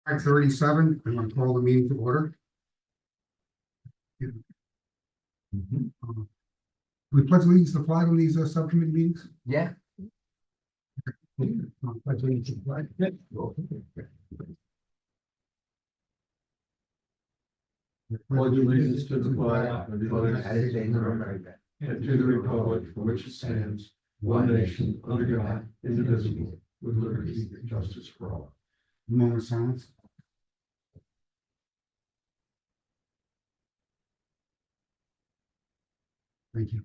5:37, I'm going to call the meeting to order. We pledge allegiance to the flag on these subcommittee meetings. Yeah. Pledge allegiance to the flag. Pledge allegiance to the flag of the United States of America and to the republic for which it stands, one nation, under God, indivisible, with liberty and justice for all. Moment of silence. Thank you.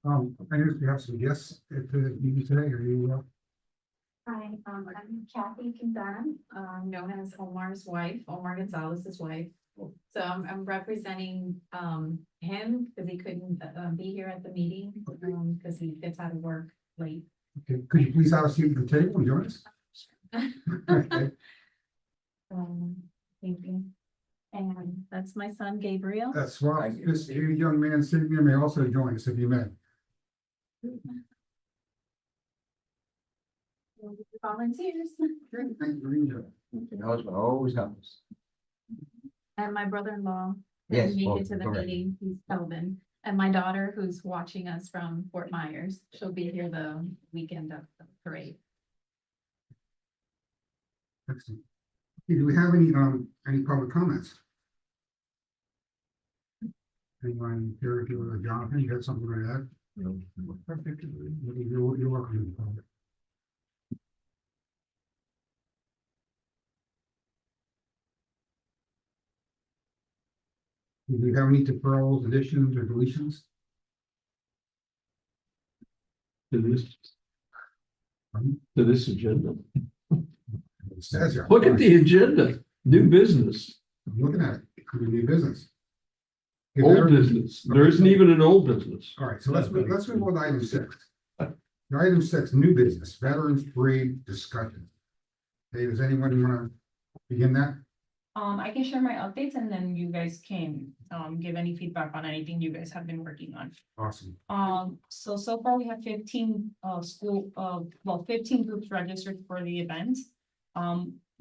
I noticed we have some guests at the meeting today. Are you? Hi, I'm Kathy Quintana, known as Omar's wife, Omar Gonzalez's wife. So I'm representing him because he couldn't be here at the meeting because he gets out of work late. Okay, could you please have a seat at the table and join us? Okay. Thank you. And that's my son Gabriel. That's why this young man sitting there may also join us if you may. Volunteers. Thank you. Always helps. And my brother-in-law Yes, didn't make well, it to the correct. meeting, he's Kelvin. And my daughter, who's watching us from Fort Myers, she'll be here the weekend of the parade. Excellent. Okay, do we have any public comments? Anyone here, Jonathan, you got something to add? No. Perfect. You're welcome. Do we have any deferrals, additions, or deletions? To this agenda. It says here. Look at the agenda, new business, I'm looking at it. It could be new business. old business. There isn't even an old business. All right, so let's move on to item 6. Item 6, new business, Veterans Parade discussion. Hey, does anyone want to begin that? I can share my updates and then you guys can give any feedback on anything you guys have been working on. Awesome. So far we have 15 15 groups registered for the event.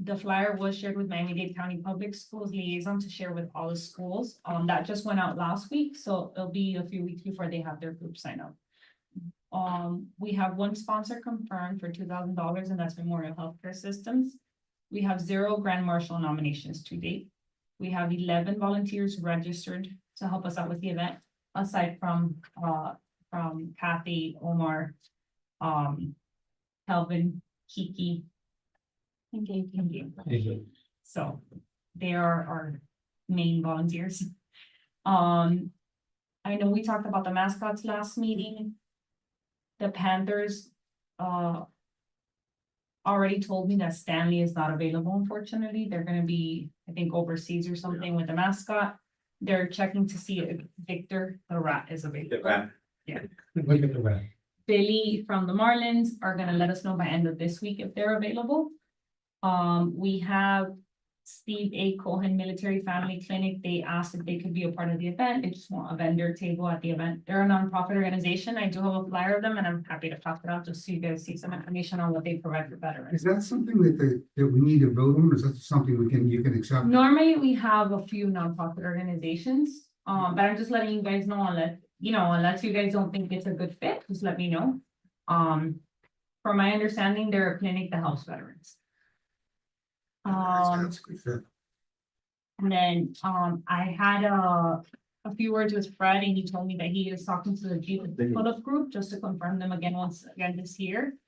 The flyer was shared with Miami-Dade County Public Schools liaison to share with all the schools. That just went out last week, so it'll be a few weeks before they have their group sign up. We have one sponsor confirmed for $2,000 and that's Memorial Healthcare Systems. We have 0 Grand Marshal nominations to date. We have 11 volunteers registered to help us out with the event, aside from Kathy, Omar, Kelvin, Kiki, and Gabe. So they are our main volunteers. I know we talked about the mascots last meeting. The Panthers already told me that Stanley is not available, unfortunately. They're gonna be, I think, overseas or something with the mascot. They're checking to see if Victor the rat is available. Yeah. Look at the rat. Billy from the Marlins are gonna let us know by end of this week if they're available. We have Steve A. Cohen Military Family Clinic. They asked if they could be a part of the event. They just want a vendor table at the event. They're a nonprofit organization. I do have a flyer of them and I'm happy to talk it out just so you guys see some information on what they provide for veterans. Is that something that we need to vote on? Or is that something you can accept? Normally, we have a few nonprofit organizations, but I'm just letting you guys know unless you guys don't think it's a good fit, just let me know. From my understanding, they're a clinic that helps veterans. That's a good fit. And then, I had a few words with Fred and he told me that he is talking to the Jeep pull-up group just to confirm them once again this year.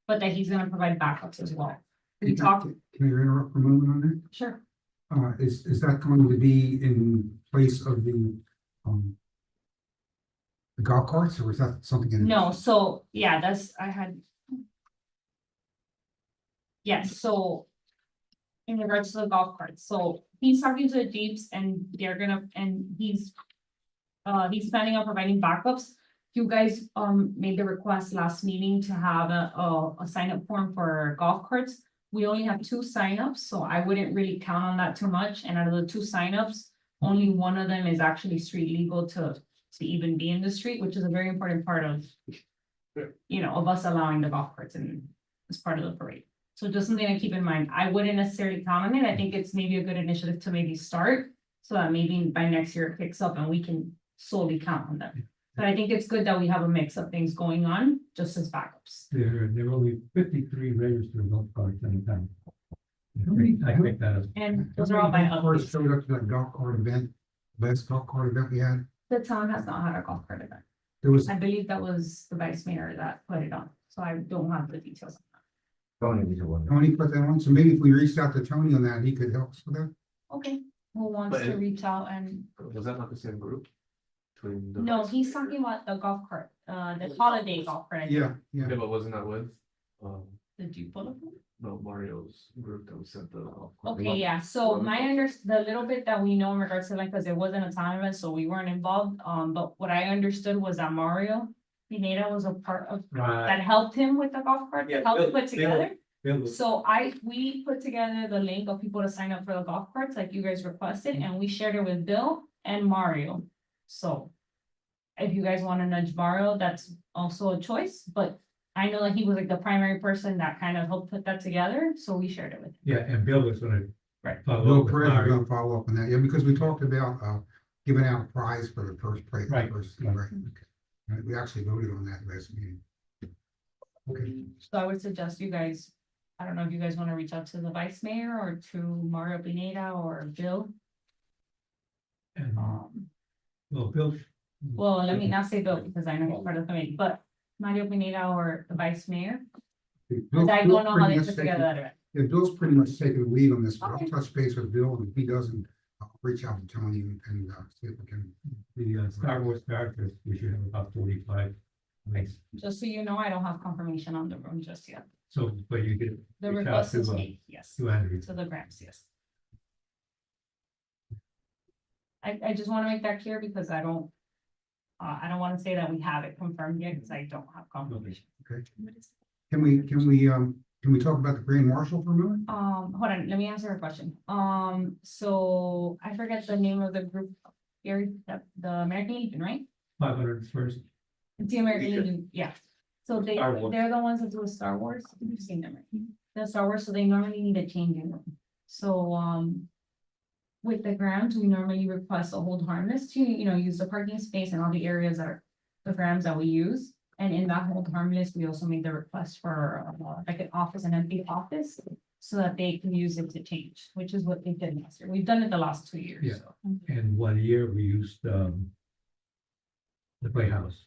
But that he's gonna provide backups as well. We talked. Can you interrupt for a moment on that? Sure. Is that going to be in place of the golf carts, or is that something? No, so, yeah, yes, so. In regards to the golf carts, so he's talking to the Jeeps and he's planning on providing backups. You guys made the request last meeting to have a sign up form for golf carts. We only have 2 signups, so I wouldn't really count on that too much. And out of the 2 signups, only one of them is actually street legal to even be in the street, which is a very important part of you know, of us allowing the golf carts in as part of the parade. So just something to keep in mind. I wouldn't necessarily count on it. I think it's maybe a good initiative to maybe start. So that maybe by next year it picks up and we can solely count on them. But I think it's good that we have a mix of things going on, just as backups. There are only 53 registered golf carts in the town. I think that is. And those are all by First updates. showed up to that golf cart event, last golf cart event we had, The town has not had a golf cart event. there was, I believe that was the vice mayor that put it on, so I don't have the details. Tony was the one. Tony put that on, so maybe if we reached out to Tony on that, he could help us with that. Okay, who wants But to it- reach out and, Was that not the same group? Between the. no, he's talking about the golf cart, the holiday golf cart. I think. Yeah, Yeah, but wasn't that with, Did you pull up? one? no, Mario's group that was sent the. Okay, yeah, so the little bit that we know in regards to like, cause it wasn't a time event, so we weren't involved, but what I understood was that Mario Pineda was a part of, Right. that helped him with the golf cart, Yeah, helped Bill- put together. Bill- So we put together the link of people to sign up for the golf carts like you guys requested, and we shared it with Bill and Mario. So if you guys wanna nudge Mario, that's also a choice, but I know that he was like the primary person that kind of helped put that together, so we shared it with him. Yeah, and Bill was gonna. Right. follow Bill up with Perez is Mario. gonna follow up on that, yeah, because we talked about, giving out a prize for the first place. Right, Right, okay. Right, we actually voted on that last meeting. Okay, So I would suggest you guys, I don't know if you guys wanna reach out to the vice mayor or to Mario Pineda or Bill. And, Um, well, Bill. well, let me not say Bill because I know he's part of the committee, but Mario Pineda or the vice mayor, cause I don't know how they put together that event. Yeah, Bill's pretty much taking the lead on this, but I'll Okay. touch base with Bill, and if he doesn't, I'll reach out to Tony and, see if we can. The Star Wars characters, we should have about 45. Nice. Just so you know, I don't have confirmation on the room just yet. So, but you could. The reach out request to, is made, yes, To Andrew. to the grants, yes. I just wanna make that clear because I don't wanna say that we have it confirmed yet, because I don't have confirmation. Can we talk about the Grand Marshal for a moment? Hold on, let me answer your question. So I forget the name of the group, Gary, the American Legion, right? 501st. It's the American Legion, yeah. So Star Wars. they're the ones that do Star Wars, you've seen them, right? The Star Wars, so they normally need a change in room. So, with the grams, we normally request a hold harmless to, use the parking space and all the areas that are the grams that we use. And in that hold harmless, we also made the request for, like an office, an empty office, so that they can use it to change, which is what they did last year. We've done it the last 2 years, Yeah. so. And 1 year we used, the playhouse.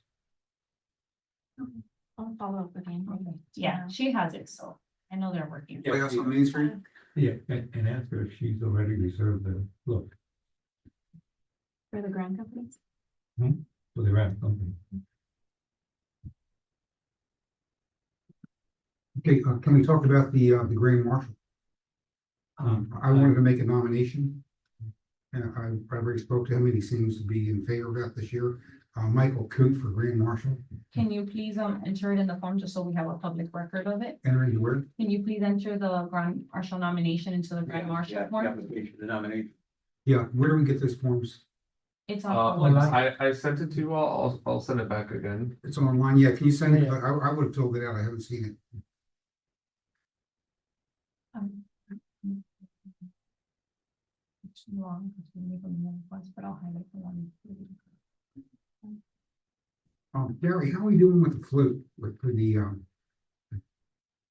I'll follow up with him. Okay. Yeah, she has it, so I know they're working. Yeah. Playhouse on Main Street? Yeah, and after she's already reserved the look For the grant companies? for the rap company. Okay, can we talk about the Grand Marshal? I wanted to make a nomination. And I already spoke to him and he seems to be in favor of that this year. Michael Coot for Grand Marshal, Can you please enter it in the form just so we have a public record of it? entering the word. Can you please enter the Grand Marshal nomination into the Grand Marshal form? The nomination. Yeah, where do we get those forms? It's on the online. website. I sent it to you all, I'll send it back again. It's online, yeah, can you send it? I would have filled it out, I haven't seen it. Um, It's long, because we need them more requests, but I'll highlight the one. Gary, how are we doing with the flute, with the,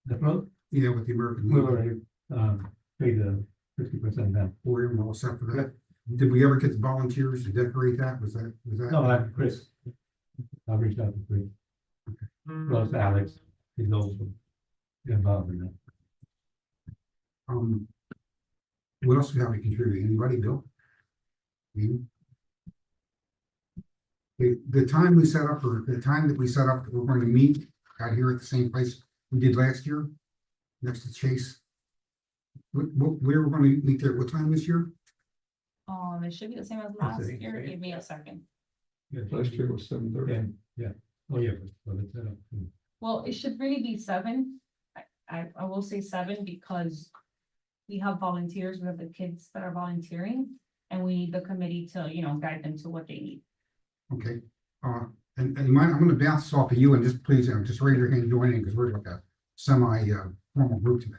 The float, yeah, with the American we Legion? already, paid the 50% down. We're all set for that. Did we ever get the volunteers to decorate that? Was that? No, Chris. I'll reach out to Chris. Plus Alex, he's also involved in that. What else do we have to contribute? Anybody, Bill? You? The time we set up, or the time that we set up, we're going to meet out here at the same place we did last year, next to Chase. Where we're going to meet there, what time this year? It should be the same as That's last it. year, give me a second. Yeah, last year was 7:30. Yeah, oh, yeah, but it's, Well, it should really be 7. I will say 7 because we have volunteers, we have the kids that are volunteering, and we need the committee to, guide them to what they need. Okay, and you mind, I'm gonna bounce this off of you and just please, just raise your hand, join in, because we're like a formal group today.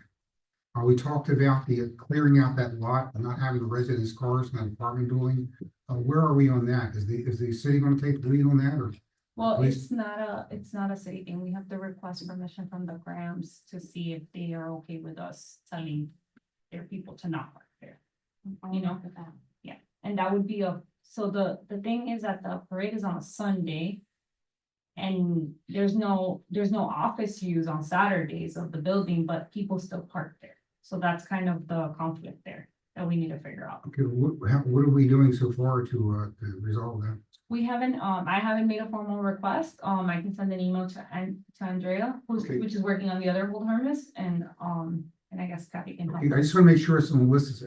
We talked about the clearing out that lot and not having the residents' cars and that apartment building. Where are we on that? Is the city gonna take the lead on that, or? Well, Please. it's not a city thing. We have to request permission from the Grams to see if they are okay with us telling their people to not park there. You know, and that would be so the thing is that the parade is on a Sunday. And there's no office use on Saturdays of the building, but people still park there. So that's kind of the conflict there that we need to figure out. Okay, what are we doing so far to resolve that? We haven't, I haven't made a formal request. I can send an email to Andrea, Okay. which is working on the other hold harness, and I guess Kathy can help. Okay, I just wanna make sure it's on the list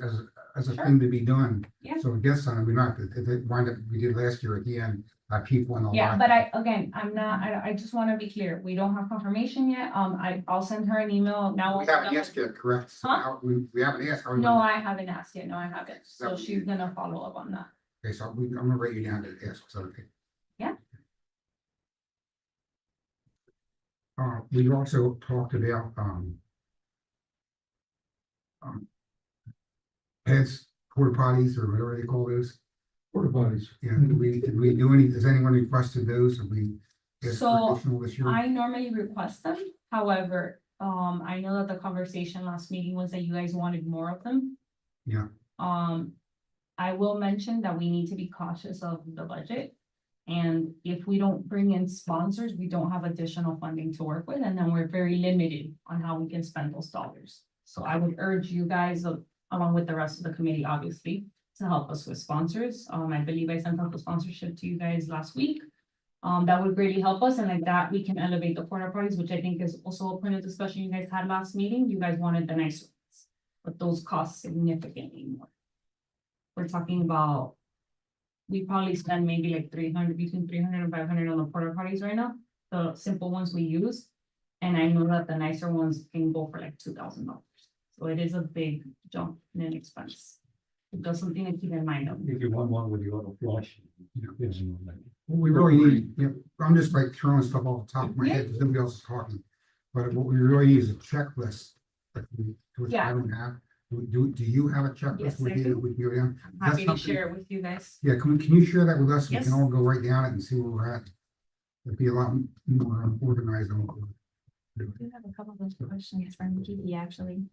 as a Sure. thing to be done. Yeah. So it gets on, we're not, it wind up, we did last year at the end, people in the lot. Yeah, but I just wanna be clear, we don't have confirmation yet. I'll send her an email now. We haven't asked yet, correct? So Huh? we haven't asked. How we No, gonna- I haven't asked yet. No, I haven't. So she's gonna follow up on that. Okay, so I'm gonna write you down to ask, so, okay. Yeah. We also talked about, heads, porta potties, or whatever they call those. Porta potties. Yeah, did we do any, has anyone requested those, or we? asked for So, additional this year? I normally request them. However, I know that the conversation last meeting was that you guys wanted more of them. Yeah. I will mention that we need to be cautious of the budget. And if we don't bring in sponsors, we don't have additional funding to work with, and then we're very limited on how we can spend those dollars. So I would urge you guys, along with the rest of the committee, obviously, to help us with sponsors. I believe I sent out the sponsorship to you guys last week. That would really help us, and like that, we can elevate the porta potties, which I think is also a point of discussion you guys had last meeting. You guys wanted the nice ones, but those cost significantly more. We're talking about, we probably spend maybe like between 300 and 500 on the porta potties right now, the simple ones we use. And I know that the nicer ones can go for like $2,000. So it is a big jump in expense. Just something to keep in mind of. If you want one with your own flush. What we really need, I'm just like throwing stuff off the top of my head, because nobody else is talking. But what we really need is a checklist. Which I don't have. Do you have a checklist Yes, with I you do. that we can go down? I'm That's happy to something- share it with you guys. Yeah, can you share that with us? We Yes. can all go right down it and see where we're at. It'd be a lot more organized. I do have a couple of questions from Kiki, actually.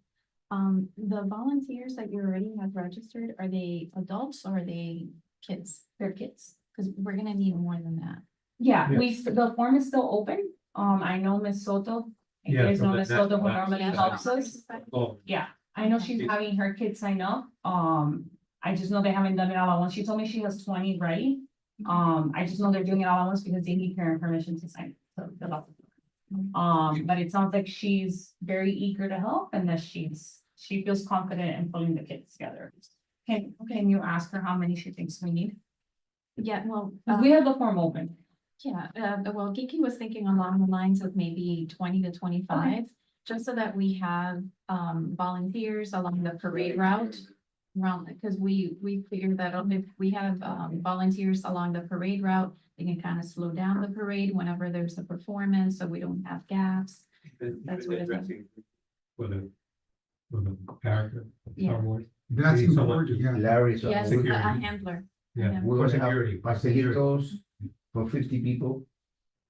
The volunteers that you already have registered, are they adults or are they kids? They're kids, because we're gonna need more than that. Yeah, Yes. the form is still open. I know Miss Soto. You Yeah, guys so know that- Miss Soto, who that's- normally helps us. Oh, Yeah, I know she's having her kids sign up. I just know they haven't done it all at once. She told me she has 20 ready. I just know they're doing it all at once because they need parent permission to sign. So fill out the form. But it sounds like she's very eager to help and that she feels confident in pulling the kids together. Can you ask her how many she thinks we need? Yeah, well, 'Cause we have the form open. yeah, well, Kiki was thinking along the lines of maybe 20 to 25, just so that we have volunteers along the parade route. Because we figured that if we have volunteers along the parade route, they can kind of slow down the parade whenever there's a performance, so we don't have gaps. That's what it is. For the character. Yeah. Star Wars. That's Need someone important, to- yeah. Larry's on Yes, board. Security. a handler. Yeah. Yeah. We're For gonna have security. pastelitos for 50 people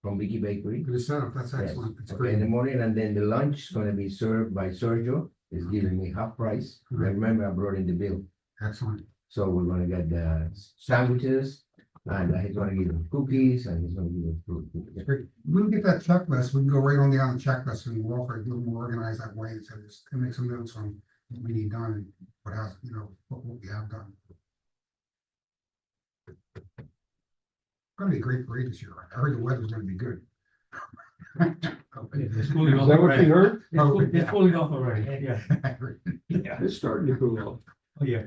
from Vicky Bakery. Good setup, that's Yes. excellent, it's Okay, in the great. morning, and then the lunch is gonna be served by Sergio, is giving me half price. Right. Remember, I brought in the bill, Excellent. so we're gonna get the sandwiches, and he's gonna give them cookies, and he's gonna give them fruit. It's great. We can get that checklist, we can go right on down the checklist and we'll offer a little more organized that way, so just to make some notes on what we need done and what has, what we have done. Gonna be a great parade this year. I heard the weather's gonna be good. It's cooling off Is that what already. you heard? It's cooling off already, yeah. Yeah, it's starting to cool off. Oh, yeah.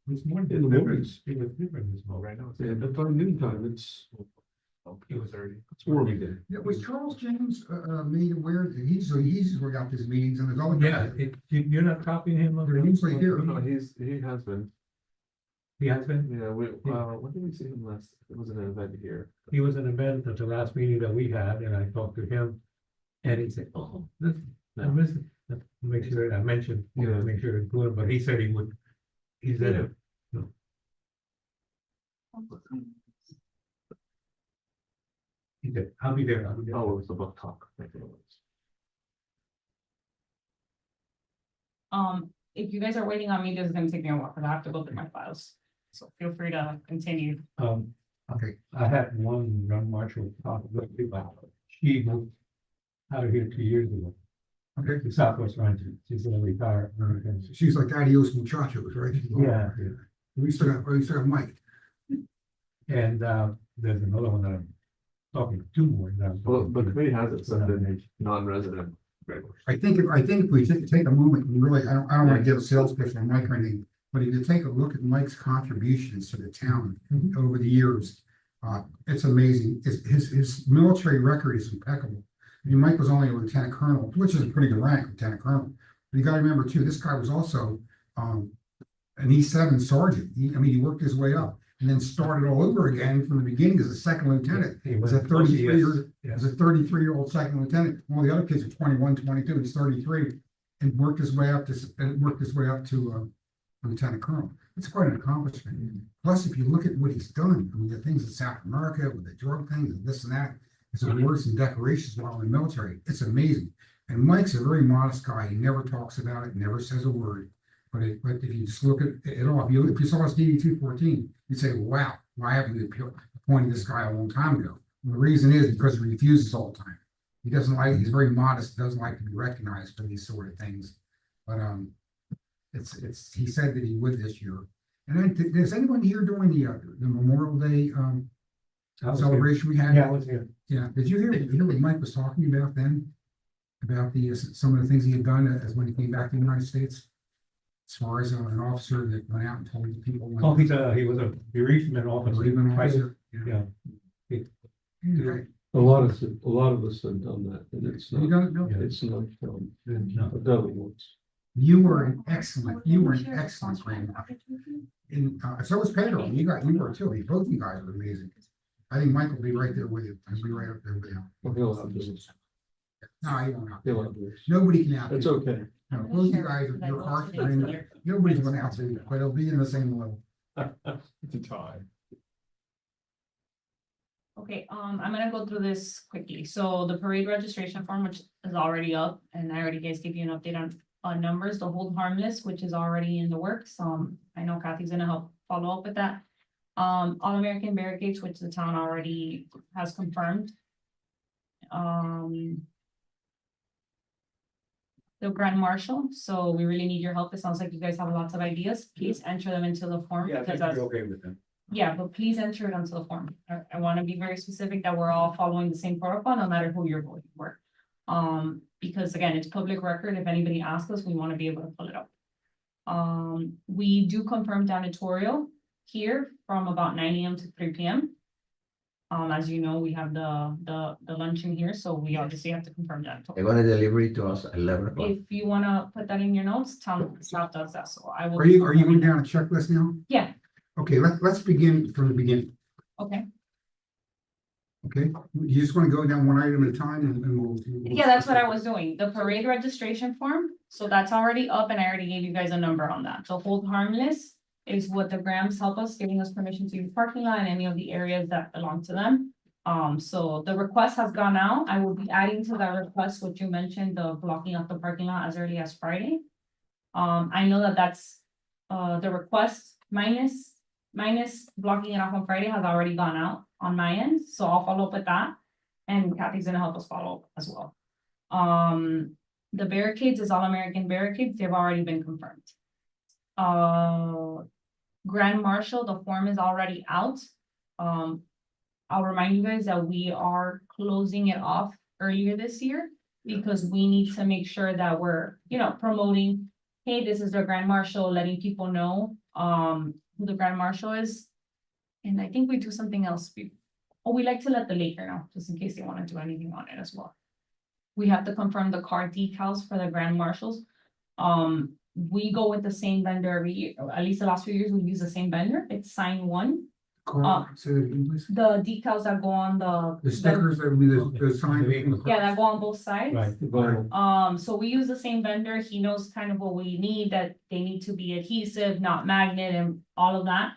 It's more In the different. mornings. It was different as well, right now. Yeah, but by noontime, it's It was early. warming day. Yeah, was Charles James made aware that he's worked out his meetings and there's all. Yeah, you're not copying him of. They're usually here. No, he has been. He has been, Yeah, when did we see him last? It was an event here. he was in a bed at the last meeting that we had, and I talked to him. And he said, oh, this, I missed it. Make sure I mentioned, make sure it's good, but he said he would. He said it. No. He said, I'll be there, I'll be there. Oh, it was the book talk. I think it was. If you guys are waiting on me, this is gonna take me a while, because I have to go through my files. So feel free to continue. Okay, I had one young marshal talk with me about, she moved out of here 2 years ago. okay. The Southwest Ranger, she's gonna retire. She's like adios muchachos, right? Yeah. We still got Mike. And there's another one that I'm talking to more. Well, the committee has it set in non-resident. regulars. I think if we take a moment and really, I don't want to give a sales pitch on Mike or anything, but if you take a look at Mike's contributions to the town over the years, it's amazing. His military record is impeccable. I mean, Mike was only a lieutenant colonel, which is a pretty good rank, lieutenant colonel. But you got to remember too, this guy was also an E7 sergeant. He worked his way up and then started all over again from the beginning as a second lieutenant. He As was a 33-year yes. as a 33-year-old second lieutenant. All the other kids are 21, 22, he's 33, and worked his way up to lieutenant colonel. It's quite an accomplishment. Plus, if you look at what he's done, I mean, the things in South America with the drug things and this and that, his awards and decorations while in the military, it's amazing. And Mike's a very modest guy. He never talks about it, never says a word. But if you just look at it all, if you saw his DD 214, you'd say, wow, why haven't you appointed this guy a long time ago? And the reason is because he refuses all the time. He doesn't like, he's very modest, doesn't like to be recognized for these sort of things. But he said that he would this year. And then, is anyone here doing the Memorial Day celebration we had? Yeah, I was here. Yeah, did you hear what Mike was talking about then? About some of the things he had done as when he came back to the United States? As far as an officer that went out and told the people. Oh, he was a bereavement officer. Bereavement officer, Yeah. Okay. A lot of us have done that, and it's You not, don't know? it's not, No. I've done it once. You were an excellent friend. And so was Pedro. You were too. Both you guys were amazing. I think Mike will be right there with you. He'll be right up there with you. Well, he'll have this, No, he won't. he'll have this. Nobody can out. It's okay. No, both you guys, your hearts are in it. Nobody's going to out you, but it'll be in the same level. It's a tie. Okay, I'm gonna go through this quickly. So the parade registration form, which is already up, and I already guys gave you an update on numbers, the hold harmless, which is already in the works. I know Kathy's gonna help follow up with that. All American barricades, which the town already has confirmed. The Grand Marshal, so we really need your help. It sounds like you guys have lots of ideas. Please enter them into the form. Yeah, I because think as- you're okay with them. Yeah, but please enter it onto the form. I want to be very specific that we're all following the same protocol, no matter who you're voting for. Because again, it's public record. If anybody asks us, we want to be able to pull it up. We do confirm janitorial here from about 9 AM to 3 PM. As you know, we have the luncheon here, so we obviously have to confirm They're janitorial. gonna deliver it to us at 11 o'clock. If you want to put that in your notes, town staff does that, so I will. Are you going down a checklist now? Yeah, Okay, let's begin from the beginning. okay. Okay, you just want to go down one item at a time and we'll. Yeah, that's what I was doing. The parade registration form, so that's already up and I already gave you guys a number on that. So hold harmless is what the Grams help us, giving us permission to use parking lot and any of the areas that belong to them. So the request has gone out. I will be adding to that request, what you mentioned, the blocking of the parking lot as early as Friday. I know that that's, the request minus blocking it off on Friday has already gone out on my end, so I'll follow up with that. And Kathy's gonna help us follow up as well. The barricades is All American barricades, they've already been confirmed. Grand Marshal, the form is already out. I'll remind you guys that we are closing it off earlier this year. Because we need to make sure that we're, promoting, hey, this is the Grand Marshal, letting people know, who the Grand Marshal is. And I think we do something else. We like to let the Laker know, just in case they want to do anything on it as well. We have to confirm the car decals for the Grand Marshals. we go with the same vendor every year, or at least the last few years, we use the same vendor, it's Sign One. Carl, say that again, please. The decals that go on The stickers, that would be the signs. Yeah, that go on both sides. Right. Vinyl. So we use the same vendor, he knows kind of what we need, that they need to be adhesive, not magnet and all of that.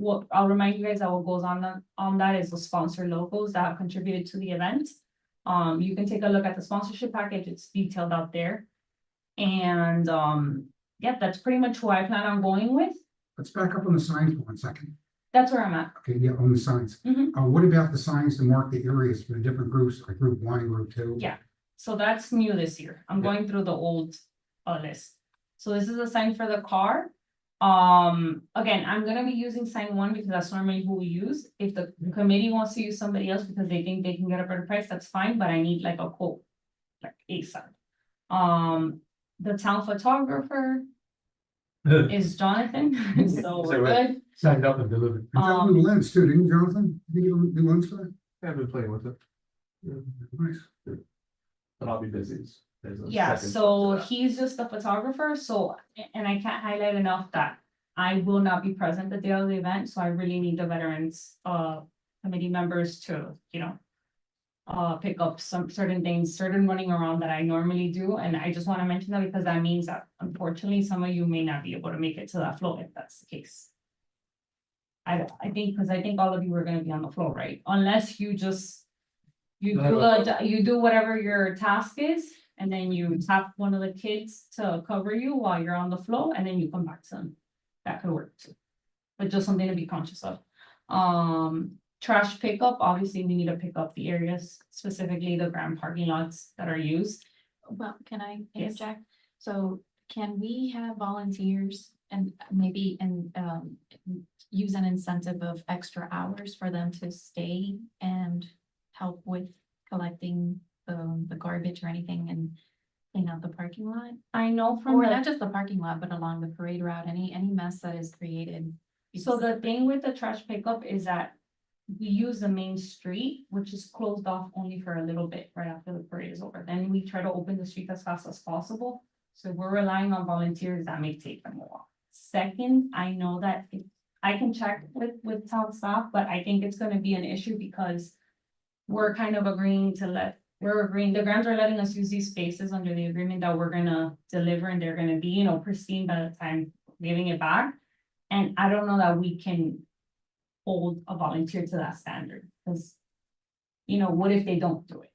What I'll remind you guys that what goes on that is the sponsor logos that have contributed to the event. You can take a look at the sponsorship package, it's detailed out there. And, yeah, that's pretty much who I plan on going with, Let's back up on the signs for 1 second. that's where I'm at. Okay, yeah, on the signs. Mhm. What about the signs to mark the areas for the different groups, like group 1 and group 2? Yeah. So that's new this year. I'm going through the old list. So this is a sign for the car. Again, I'm gonna be using Sign One because that's normally who we use. If the committee wants to use somebody else because they think they can get a better price, that's fine, but I need like a quote. Like ASAP. The town photographer is Jonathan, so we're good. Signed up and delivered. And got new lens too, didn't you, Jonathan? Did you get a new lens for that? I've been playing with it, Nice. but I'll be busy. There's a Yeah, second so step to he's just a photographer, so, and I can't highlight enough that I will not be present the day of the event, so I really need the veterans, committee members to, pick up some certain things, certain running around that I normally do, and I just wanna mention that because that means that unfortunately, some of you may not be able to make it to that floor if that's the case. I think, cause I think all of you are gonna be on the floor, right? Unless you just, you do whatever your task is, and then you tap one of the kids to cover you while you're on the floor, and then you come back to them. That could work too. But just something to be conscious of. Trash pickup, obviously, we need to pick up the areas, specifically the grand parking lots that are used. Well, can I Yes. interject? So can we have volunteers and maybe use an incentive of extra hours for them to stay and help with collecting the garbage or anything and clean out the parking lot? I know from Or the, not just the parking lot, but along the parade route, any mess that is created. so the thing with the trash pickup is that we use the main street, which is closed off only for a little bit right after the parade is over. Then we try to open the street as fast as possible. So we're relying on volunteers that may take them a while. Second, I know that I can check with town staff, but I think it's gonna be an issue because we're kind of agreeing, the grants are letting us use these spaces under the agreement that we're gonna deliver and they're gonna be, pristine by the time giving it back. And I don't know that we can hold a volunteer to that standard, because, what if they don't do it?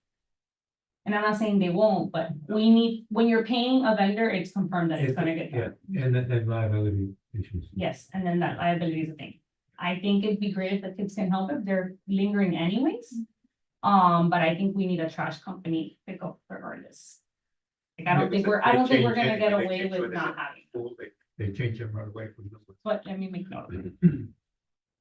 And I'm not saying they won't, but when you're paying a vendor, it's confirmed that it's gonna get done. Yeah, and liability issues. Yes, and then that liability is a thing. I think it'd be great if the kids can help if they're lingering anyways. But I think we need a trash company pick up regardless. Like, I don't think we're gonna get away with not having, They change them right away from this. but let me make note of it.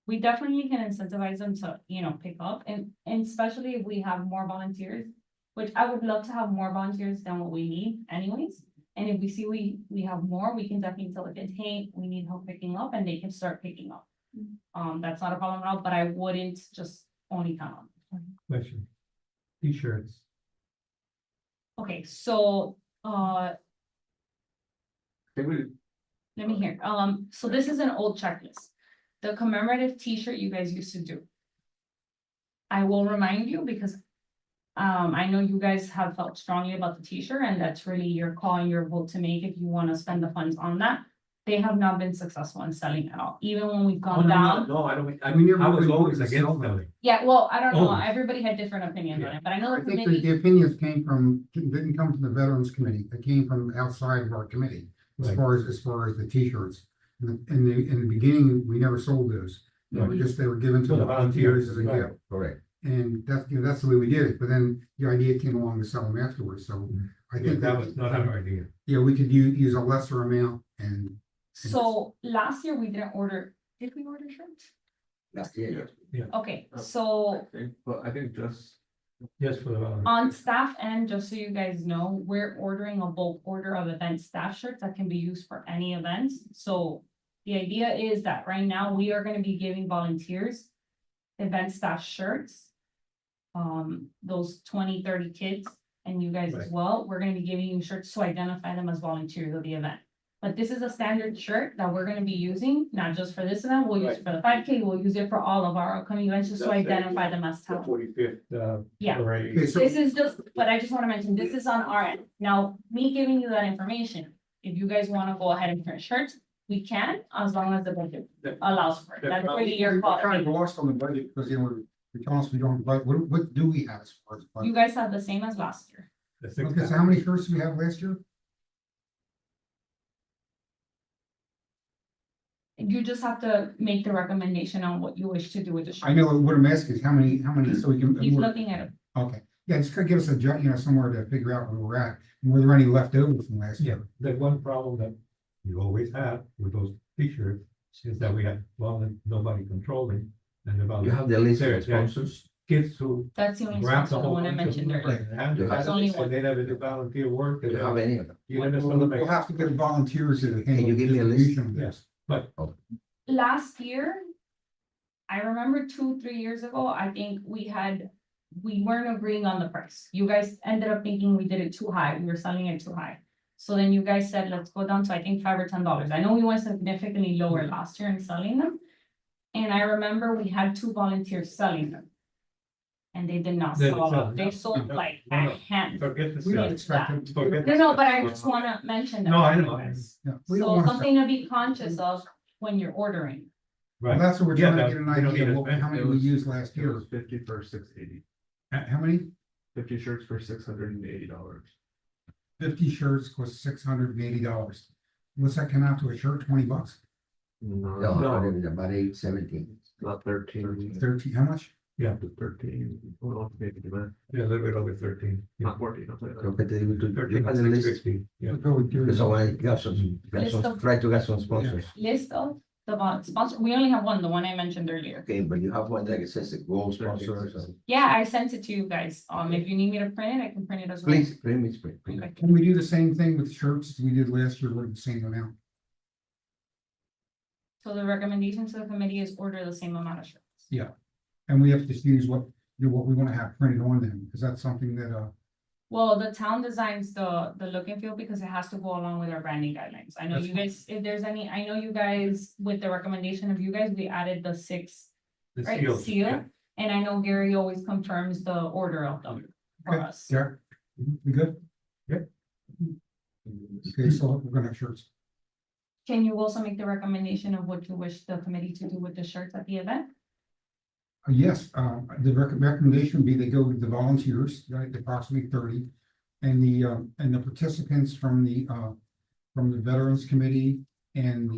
We definitely can incentivize them to, pick up and especially if we have more volunteers, which I would love to have more volunteers than what we need anyways. And if we see we have more, we can definitely tell the kids, hey, we need help picking up, and they can start picking up. That's not a problem at all, but I wouldn't just only count on. Question. T-shirts. Okay, so, I think we, let me hear, so this is an old checklist. The commemorative T-shirt you guys used to do. I will remind you because, I know you guys have felt strongly about the T-shirt, and that's really your call and your vote to make if you wanna spend the funds on that. They have not been successful in selling at all, even when we've gone down. No, I don't, We never I was really always wanted to against sell them. them. Yeah, well, I don't know, Oh. everybody had different opinions on it, but I know I the think committee, the opinions didn't come from the Veterans Committee, it came from outside of our committee. As Right. far as the T-shirts. In the beginning, we never sold those. They were given to For the the volunteers as a volunteers, gift. Correct. And that's the way we did it, but then the idea came along to sell them afterwards, so I Yeah, think that was not our idea. Yeah, we could use a lesser amount and. so last year we didn't order, did we order shirts? Last year, yes. Okay, so I think, but I think just, Just for the volunteers. on staff end, just so you guys know, we're ordering a bulk order of event staff shirts that can be used for any events. So the idea is that right now we are gonna be giving volunteers event staff shirts. Those 20, 30 kids and you guys as Right. well, we're gonna be giving you shirts to identify them as volunteers of the event. But this is a standard shirt that we're gonna be using, not just for this event, we'll use it for the 5K, we'll use it for all of our upcoming events, just to That's identify them as The talent. 45th, Yeah. parade. Okay, so, This is just, but I just wanna mention, this is on our end. Now, me giving you that information, if you guys wanna go ahead and print shirts, we can, as long as the budget allows for it. That's really your we're call. kind of lost on the budget because, we're telling us we don't, but what do we have as far as? You budget? guys have the same as last year. The 6th. Okay, so how many shirts did we have last year? You just have to make the recommendation on what you wish to do with the shirt. I know what I'm asking is how many, so we can. He's looking at it. Okay, yeah, just gotta give us a, somewhere to figure out where we're at, and were there any left over from last Yeah, year? the one problem that you always have with those t-shirts is that we have, well, nobody controlling. And about You have the list There, of yeah. sponsors. kids who That's the only grab the sponsor, the whole one I bunch of mentioned them earlier. and hand it That's out, only and one. they never do volunteer work. Do you have any of them? You know, some of We'll them- have to get volunteers to handle. Can you give me a list? distribution of this. Last year, I remember 2-3 years ago, I think we weren't agreeing on the price. You guys ended up thinking we did it too high, we were selling it too high. So then you guys said, let's go down to, I think, $5 or $10. I know we went significantly lower last year in selling them. And I remember we had 2 volunteers selling them. And they did not They sell didn't out, sell, they no, sold no, like no, a no. handful. Forget the We don't sale. expect them. Forget No, the no, but I sale. just wanna mention that. No, I know. Yeah, we don't So want to. something to be conscious of when you're ordering. Well, Right, that's what we're Yeah, trying to but get an we don't idea need of to what, spend. how many It we was- used last It year. was 50 for $680. How many? 50 shirts for $680. 50 shirts cost $680. What's that come out to a shirt? $20? No, No, about 8-17. not 13. 13, how much? yeah, 13. Well, maybe the yeah, a little bit over 13. Yeah. not 14. I'll tell you that. Creo que te digo, tú, 13, you have the list. 660, yeah. Because I want to get some, List of- try to get some sponsors. List of the sponsor, we only have one, the one I mentioned earlier. Okay, but you have one that says the gold sponsors. and- Yeah, I sent it to you guys. If you need me to print it, I can print it as well. Please, please, please. Okay. Can we do the same thing with shirts as we did last year, with the same amount? So the recommendation to the committee is order the same amount of shirts. And we have to just use what we want to have printed on them, because that's something that, Well, the town designs the look and feel because it has to go along with our branding guidelines. I know That's you guys, if there's any, I know you guys, with the recommendation of you guys, we added the 6, The right, seals, seal. yeah. And I know Gary always confirms the order of them for Okay. us. yeah, we good? Yep. Okay, so we're gonna have shirts. Can you also make the recommendation of what you wish the committee to do with the shirts at the event? Yes, the recommendation would be they go to the volunteers, right, approximately 30. And the participants from the Veterans Committee and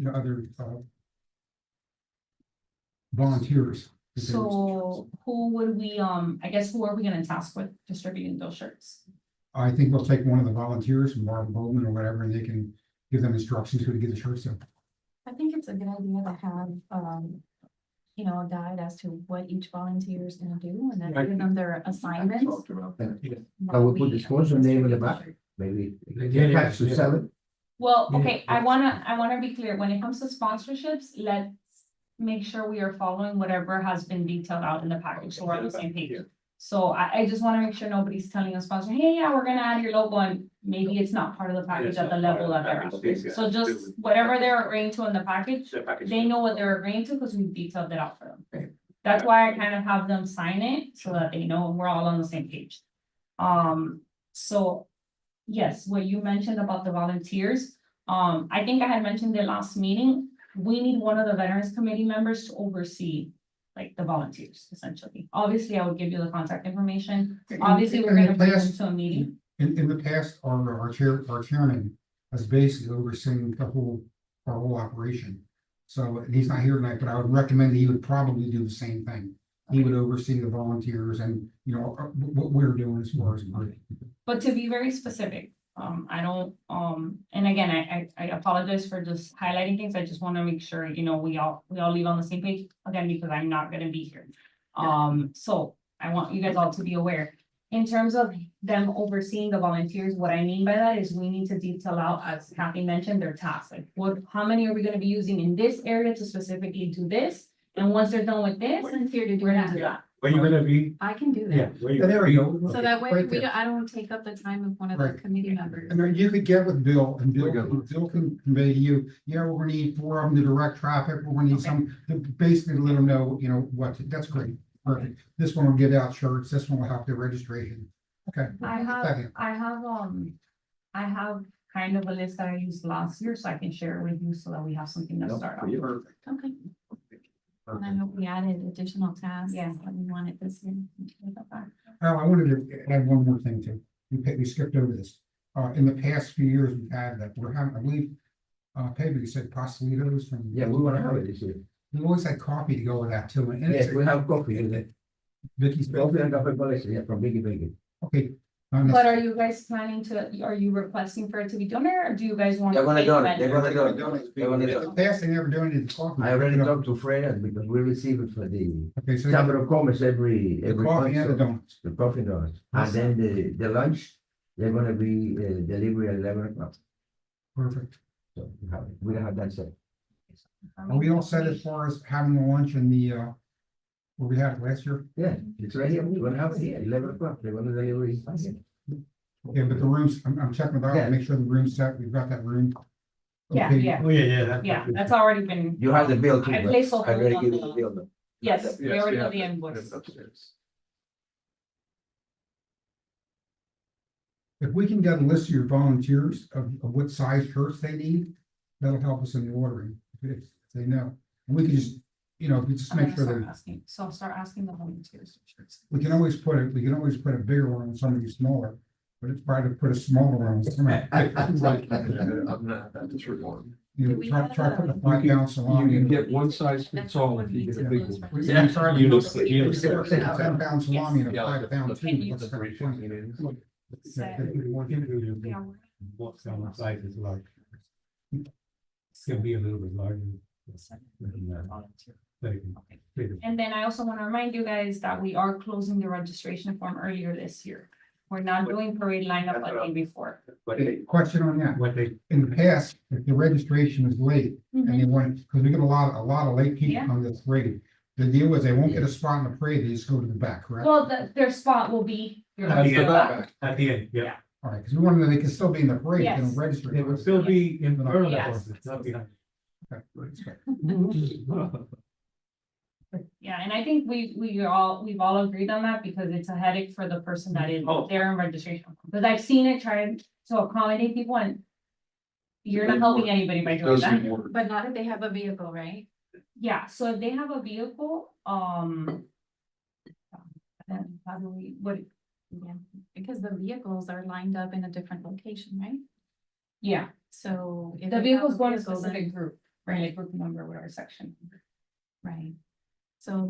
other volunteers. So who would we, I guess, who are we gonna task with distributing those shirts? I think we'll take one of the volunteers from Marvin Bowman or whatever, and they can give them instructions who to get the shirts to. I think it's a good idea to have, a guide as to what each volunteer is gonna do and then Right. give them their assignments. Talked about that. I will put the sponsor name in the back, maybe. Yeah, yeah, To yeah. sell it. Well, Yeah, okay, I wanna be clear, when it comes to sponsorships, let's make sure we are following whatever has been detailed out in the package, so we're on the same page. Yeah. So I just wanna make sure nobody's telling a sponsor, hey, yeah, we're gonna add your logo, and maybe it's not part of the package at the level that they're at. So just whatever they're agreeing to in the package, they know what they're agreeing to, because we detailed it out for them. That's why I kind of have them sign it, so that they know we're all on the same page. So, yes, what you mentioned about the volunteers, I think I had mentioned the last meeting, we need one of the Veterans Committee members to oversee, like, the volunteers, essentially. Obviously, I would give you the contact information, obviously, we're In the gonna bring them past- to a meeting. In the past, our chairman has basically overseen our whole operation. So, and he's not here tonight, but I would recommend he would probably do the same thing. He would oversee the volunteers and, what we're doing as far as. But to be very specific, I don't, and again, I apologize for just highlighting things, I just wanna make sure, we all leave on the same page, again, because I'm not gonna be here. So I want you guys all to be aware. In terms of them overseeing the volunteers, what I mean by that is we need to detail out, as Kathy mentioned, their tasks, like how many are we gonna be using in this area to specifically do this? And once they're done with this, we're gonna do that. Where you gonna be? I can do Yeah. that. Where you Yeah, there we gonna go. So that way Right there. I don't take up the time of one of the Right. committee members. And then you could get with Bill and We got one. Bill can convey to you, we're gonna need 4 of them to direct traffic, we're gonna need some, to basically let them know, that's great. Perfect. This one will give out shirts, this one will help the registration. Okay. Second. I have kind of a list that I used last year, so I can share it with you so that we have something to Nope, start for off. you. Perfect. Okay. And I hope we added additional tasks. Yeah. That we wanted this year. I wanted to add one more thing too. We skipped over this. In the past few years, we've had that, we're having, I believe, Peggy said Pasolitos from. Yeah, we wanna have it this year. We always had coffee to go with that too. And Yes, it's, we have coffee in it. Vicky's. Coffee and coffee policy, yeah, from Biggie Biggie. Okay. But are you guys planning to, are you requesting for it to be donated, or do you guys want? They're gonna to donate, they're gonna donate. They're gonna In the donate. past, they never donated the coffee. I already talked to Fred because we receive it for the Okay, so Chamber of Commerce every the coffee month, and the so donuts. the coffee donuts. And then the lunch, they're gonna be delivery at 11 o'clock. Perfect. So we have that set. Are we all set as far as having the lunch and the, where we had it last year? Yeah, it's right here. We're gonna have it here, 11 o'clock. They're gonna deliver it. Yeah, but the rooms, I'm checking with Yeah. Al, make sure the room's set, we've got that room. Yeah, Okay. yeah, Oh, yeah. yeah, that's already been. You have the bill too. I but placed a I hold already on give you the- the bill. though. Yes, we Yes, already we got the have it. invoice. It's upstairs. If we can get a list of your volunteers of what size shirts they need, that'll help us in the ordering, if they know. And we can just, we just I'm make gonna sure start that, asking, so I'll start asking the volunteers. we can always put a bigger one on some of these smaller, but it's better to put a smaller one on some. I'm not, that's reform. Try to put a 5 pound You salami. can in. get one size fits all if you get a big one. We Yeah. can try to You know, put you know, 10 pound salami in a Yeah, 5 pound the- tube. Can you- What's that? So- If you want him to do, Yeah. what's on the size is large. Can be a little bit larger. And then I also want to remind you guys that we are closing the registration form earlier this year. We're not doing parade lineup like day before. But Question on that. what they, In the past, if the registration is late and they want, because we get a lot of late people Yeah. on this parade. The deal is they won't get a spot in the parade, they just go to the back, correct? Well, their spot will be. your At the left end. back. at the end, yeah, All right, because we wanted, they can still be in the parade, they Yes. don't register. they will still be in front of the Yes. horses, not behind. Okay, that's good. Yeah, and I think we've all agreed on that because it's a headache for the person that is there in registration. Because I've seen it try to accommodate people and you're not helping anybody by doing Doesn't that. work. But not if they have a vehicle, right? Yeah, so if they have a vehicle, then how do we, what, Yeah, because the vehicles are lined up in a different location, right? yeah, So. if the they have vehicle's going to a vehicle, then- specific group, right, like group number, whatever section. Right. So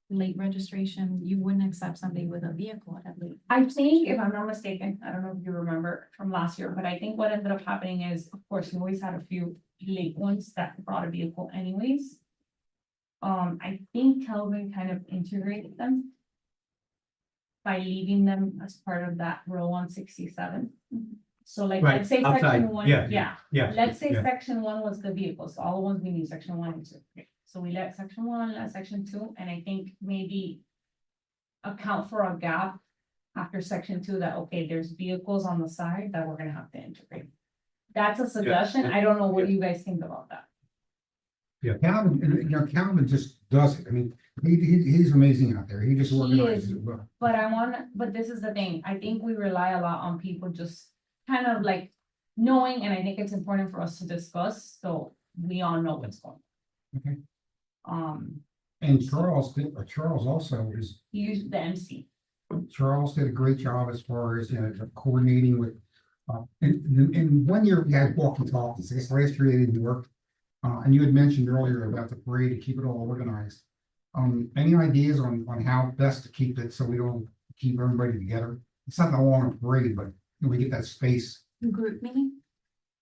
late registration, you wouldn't accept somebody with a vehicle at late. I think, if I'm not mistaken, I don't know if you remember from last year, but I think what ended up happening is, of course, we always had a few late ones that brought a vehicle anyways. I think Kelvin kind of integrated them by leaving them as part of that row 167. So like, Right, let's say outside, section one, yeah. yeah, Yeah. let's say yeah. section one was the vehicles, all the ones we need, section 1 and 2. Okay, so we let section 1, let section 2, and I think maybe account for a gap after section 2 that, okay, there's vehicles on the side that we're gonna have to integrate. That's a suggestion. I don't know what you guys think about that. Calvin just does it. I mean, he's amazing out there. He just He organizes is. it well. But this is the thing, I think we rely a lot on people just kind of like knowing, and I think it's important for us to discuss, so we all know what's going Okay. on. And Charles also is, He used the MC. Charles did a great job as far as, coordinating with, in 1 year we had walkie talkies. I guess last year they didn't work. And you had mentioned earlier about the parade to keep it all organized. Any ideas on how best to keep it so we don't keep everybody together? It's not that long a parade, but we get that space. Group meeting.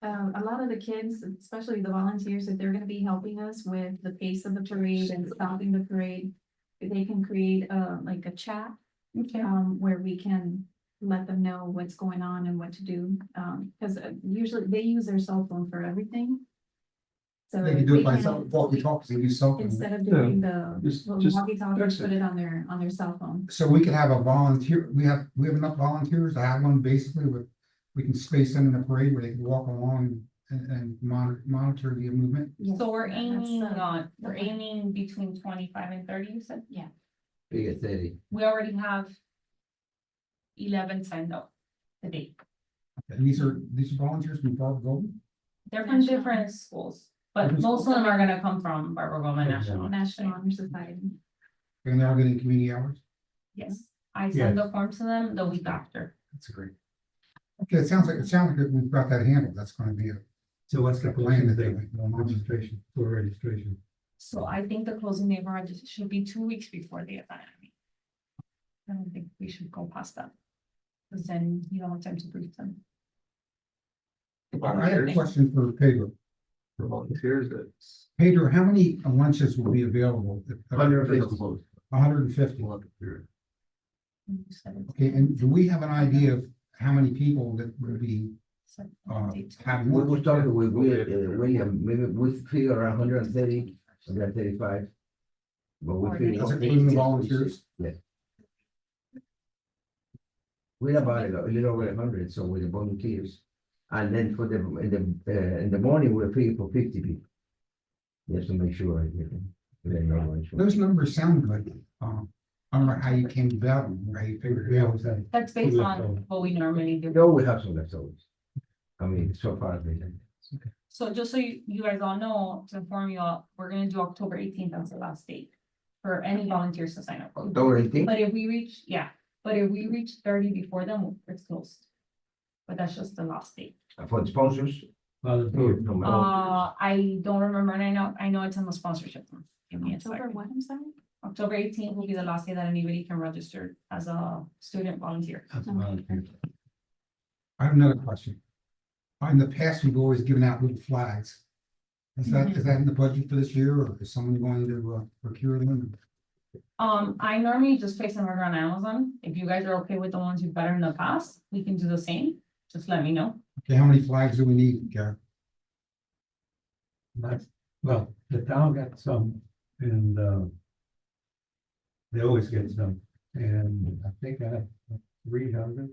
A lot of the kids, especially the volunteers, if they're gonna be helping us with the pace of the parade and stopping the parade, they can create like a chat, Okay. where we can let them know what's going on and what to do. Because usually they use their cell phone for everything. So They if can do we it by can- cell, walkie talkies, they use cell phones. Instead of doing the Just walkie-talkie, text put it. it on their cell phone. So we could have a volunteer, we have enough volunteers to have one basically with, we can space them in the parade where they can walk along and monitor the movement. So we're That's aiming the- on, we're the plan. aiming between 25 and 30, you said? Big at 30. We already have 11 signed up to date. And these are volunteers from Barbara Golden? They're from National. different schools, but Different most of them are gonna come from Barbara Goldman National. National Honor Society. And they're all getting community hours? Yes, I send the form to them the week after. That's great. Okay, it sounds like we've got that handled. That's gonna be a So what's the plan closing that they date, make going on. registration, for registration? So I think the closing date for registration should be 2 weeks before the event. I don't think we should go past that. Because then you don't have time to brief them. I have a question for Pedro. For volunteers, that's. Pedro, how many lunches will be available? 150. 150. Okay, and do we have an idea of how many people that will be having We lunch? were talking with William, maybe we figure around 130, 135. But we figure. That's including the volunteers? Yeah. We're about a little over 100, so with the volunteers. And then for in the morning, we're figuring for 50 people. Just to make sure. Those numbers sound good. I don't know how you came about them, how you figured it Yeah, out. was that? That's based on what we normally do. No, we have some leftovers. I mean, so far, they didn't. So just so you guys all know, to inform you all, we're gonna do October 18th, that's the last date. For any volunteers to sign up. October 18th? But if we reach 30 before them, it's closed. But that's just the last date. For the sponsors? Volunteer. I don't remember, and I know it's in the sponsorship. form. Give me a October second. what, I'm sorry? October 18th will be the last day that anybody can register as a student volunteer. That's a volunteer. I have another question. In the past, we've always given out little flags. Is that in the budget for this year, or is someone going to procure them? I normally just place them order on Amazon. If you guys are okay with the ones you've better in the past, we can do the same. Just let me know. Okay, how many flags do we need, Gary? That's, well, the town got some, and, they always get some, and I think I have 300.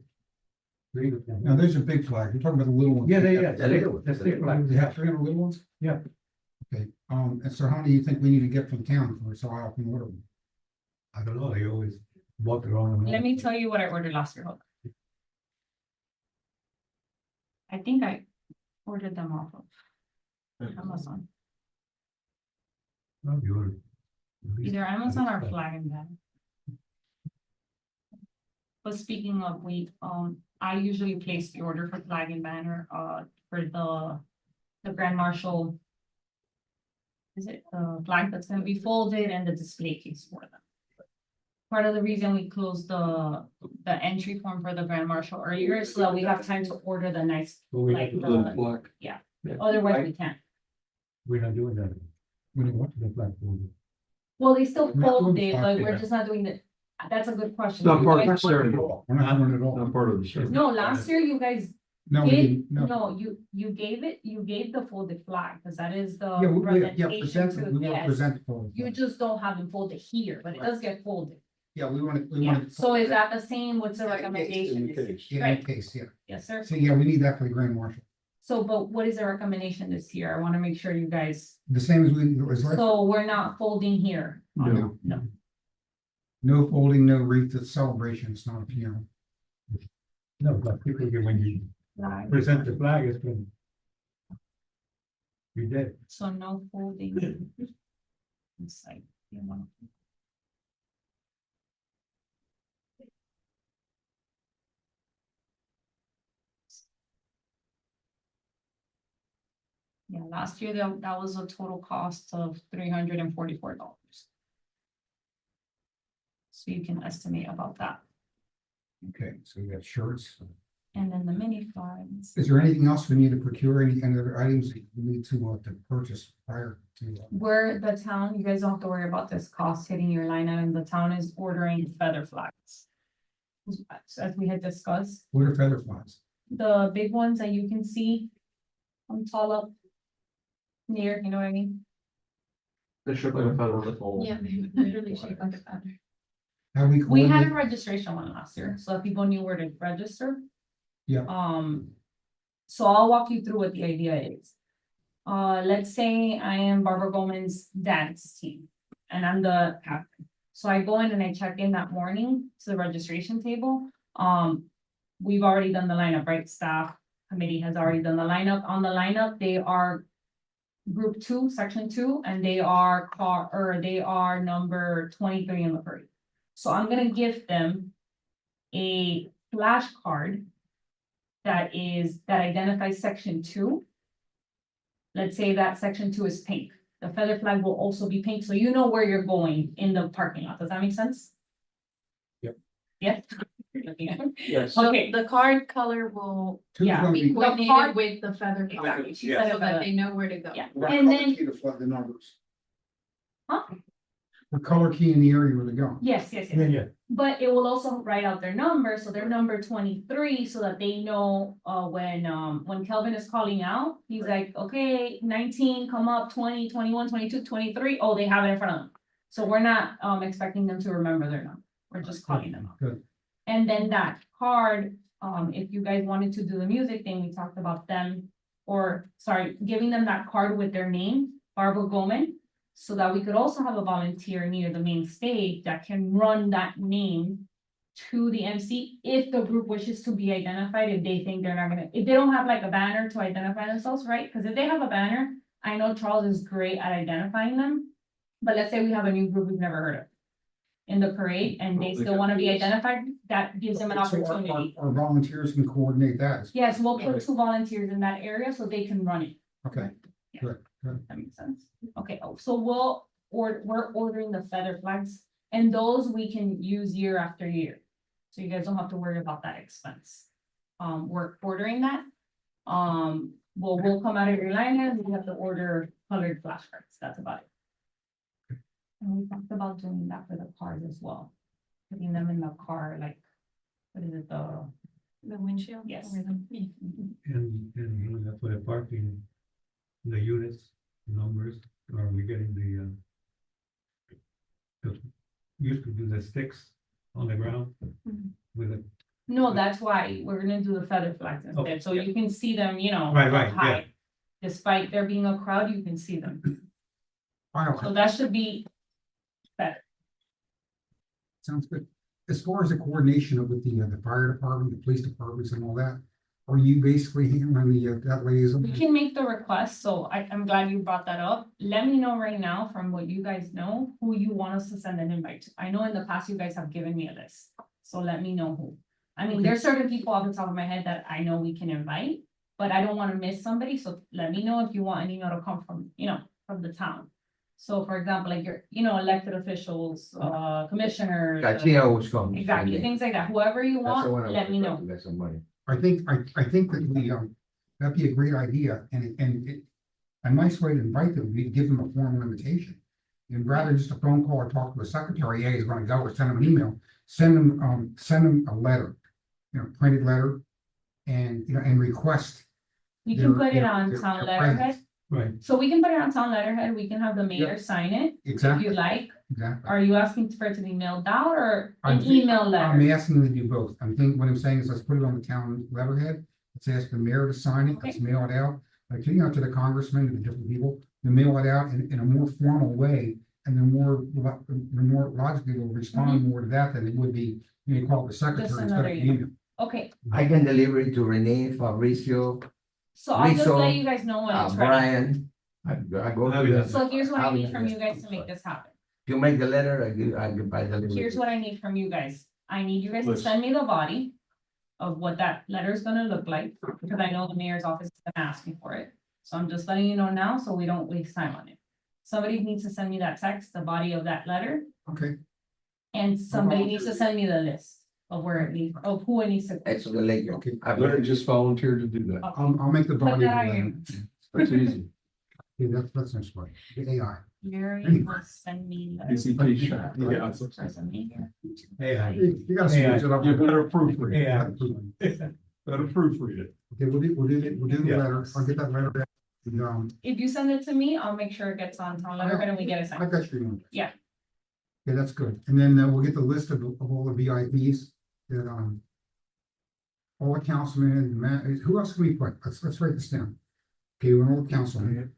Now, there's a big flag. You're talking about the little ones. Yeah, The little one. that's the flag. You have 300 little ones? Yeah. Okay, and so how many do you think we need to get from town for so I can order them? I don't know, they always walk around. Let me tell you what I ordered last year. Hold on. I think I ordered them off of Amazon, Oh, you order. either Amazon or Flag and Banner. But speaking of, I usually place the order for Flag and Banner, for the Grand Marshal. Is it the flag that's gonna be folded and the display case for them? Part of the reason we closed the entry form for the Grand Marshal earlier is so that we have time to order the nice, But we like, have to- Little black. otherwise we can't. we're not doing that. We don't want the flag folder. Well, they still We're not doing fold the it, flag, but we're yeah. just not doing the, that's a good question. Not part of You the guys put- ceremony, We're not doing it at all. not part of the ceremony. No, last year you guys No, we did, didn't, no. no, you gave the folded flag, because that is the Yeah, presentation present, to, we want to yes. present for. You just don't have them folded here, but it does get folded. Yeah, we want to, Yeah, so is that the same? What's the In recommendation? the case. Yeah, in Right. case, yeah. Yes, sir. So, yeah, we need that for the grand marshal. So, but what is the recommendation this year? I want to make sure you guys, The same as as last, so we're not folding here. No. No. no folding, no wreath, it's celebration, it's not a funeral. No, but people, when you Flag. present the flag, it's been. You did. So no folding. It's like, you know. Yeah, last year that was a total cost of $344. So you can estimate about that. Okay, so we got shirts. And then the mini flags. Is there anything else we need to procure, any other items that we need to purchase prior to? Where the town, you guys don't have to worry about this cost hitting your line item, the town is ordering feather flags. As we had discussed, What are feather flies? the big ones that you can see. On tall up. near, you know what I mean? They should like a feather with hole. Yeah, they literally shaped like a feather. Have we We had a coordinated? registration one last year, so people knew where to register. Yeah. So I'll walk you through what the idea is. Let's say I am Barbara Goldman's dance team, and I'm the captain. So I go in and I check in that morning to the registration table. We've already done the lineup, right? Staff committee has already done the lineup. On the lineup, they are group 2, section 2, and they are number 23 in the parade. So I'm gonna give them a flashcard that identifies section 2. Let's say that section 2 is pink. The feather flag will also be pink, so you know where you're going in the parking lot. Does that make sense? Yep. Yes? You're looking at it. Yes. So Okay. the card color will Two's Yeah, gonna be be- coordinated card- with the feather Exactly. color, She Yeah. said so it that better. they know where to go. Yeah. What And color then- key to flood the numbers? Huh? The color key in the area where they're going. Yes. Yeah. But it will also write out their number, so they're number 23, so that they know, when Kelvin is calling out, he's like, okay, 19, come up, 20, 21, 22, 23. Oh, they have it in front of them. So we're not, expecting them to remember their number, we're just calling them out. Good. And then that card, if you guys wanted to do the music thing, we talked about them, giving them that card with their name, Barbara Goldman. So that we could also have a volunteer near the main stage that can run that name to the MC if the group wishes to be identified, if they think they're not gonna, if they don't have like a banner to identify themselves, right? Because if they have a banner, I know Charles is great at identifying them. But let's say we have a new group we've never heard of in the parade and they still want to be identified, that gives them an So opportunity. our volunteers can coordinate that. Yes, we'll put 2 volunteers in that area so they can run it. Okay, good. That makes sense. Okay, so we're ordering the feather flags and those we can use year after year. So you guys don't have to worry about that expense. We're ordering that. We'll come out of your line and we have to order colored flashcards. That's about it. And we talked about doing that for the cars as well. Putting them in the car, like, what is it, The windshield? Yes. Over them. Yeah. And you know, that's for the parking, the units, numbers, are we getting used to do the sticks on the ground Mhm. with it. No, that's why we're gonna do the feather flags instead, Okay, so yeah. you can see them, you know. Right, up right, yeah. high. Despite there being a crowd, you can see them, so Final, that should be, sounds good. As far as the coordination with the fire department, the police departments and all that, are you basically handling that liaison? we can make the request, so I'm glad you brought that up. Let me know right now from what you guys know, who you want us to send an invite to. I know in the past you guys have given me a list, so let me know who. I mean, there's certain people off the top of my head that I know we can invite, but I don't wanna miss somebody, so let me know if you want an email to come from, from the town. So for example, like your, elected officials, commissioners. Garcia always comes. Exactly, things like that, whoever you That's the one want, I let me know. Get some money. I think that that'd be a great idea and a nice way to invite them, we give them a formal invitation. And rather than just a phone call or talk to a secretary, yeah, he's gonna go, or send them an email, send them a letter, printed letter. And, and request. We can put it their- on their town presence. letterhead, Right, so we can put it on town letterhead, we can have the mayor sign it, if Exactly, you like. exactly. Are you asking for it to be mailed out or I'm an think- email I'm letter? asking them to do both. What I'm saying is let's put it on the town letterhead. Let's ask the mayor to sign it. Let's Okay. mail it out. Like, to the congressman, to the different people, to mail it out in a more formal way. And then the more logically will respond more to that than it would be, you call it the secretary instead of another the email. email. Okay, I can deliver it to Renee, Fabricio, so I'll just Rizzo, let you guys know when it's ready. Brian. I go to the. So here's what I need from I'll- you guys to make this happen. You make the letter, I give by the. Here's what I need from you guys. I need you guys to List. send me the body of what that letter is gonna look like, because I know the mayor's office is gonna ask me for it. So I'm just letting you know now, so we don't waste time on it. Somebody needs to send me that text, the body of that letter, Okay, and somebody needs to send me the list of where it needs, of who it needs to. It's the lake. Okay. Larry just volunteered to do that. I'll make the Put body. of that the on your- letter. That's easy. Yeah, that's next one, the AI. Gary will send me. the- Easy peasy. Yeah. AI. You gotta switch it up. You better proofread. Yeah. Better proofread it. Okay, we'll do the Yeah. letter. I'll get that letter back. If you send it to me, I'll make sure it gets on town letterhead and we get it I signed. got your email. Yeah. Okay, that's good. And then we'll get the list of all the VIPs that, all the councilmen, who else can we put? Let's write this down. Okay, we're all councilmen.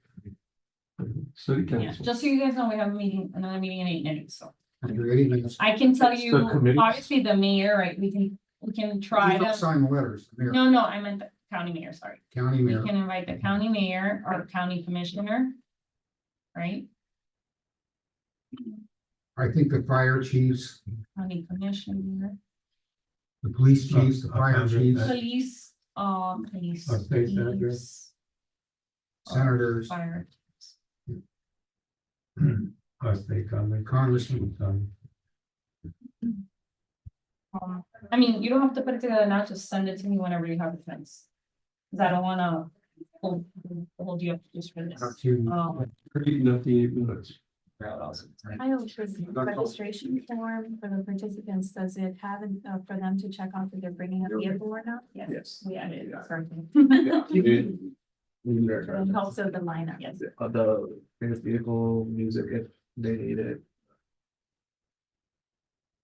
City Yeah, council. just so you guys know, we have a meeting, another meeting in 8 minutes, so. You ready? Just I can tell you, Subcommittee. obviously the mayor, right, we can try don't to, sign the letters, the mayor, no, I meant the county mayor, sorry. county We mayor. can invite the county mayor or county commissioner. Right, I think the fire chiefs, county commissioner, the police chiefs, the fire I'll chiefs, police, police. Our state senator. chiefs, senators, Fire. Our state congressman. congressmen. I mean, you don't have to put it together now, just send it to me whenever you have the chance. Cause I don't wanna hold you up just for this. Reading up the 8 minutes. I know for the registration form for the participants, does it have, for them to check off if they're bringing a vehicle or not? Yes, we added it, sorry. It helps with the lineup. Yes. The vehicle music if they need it.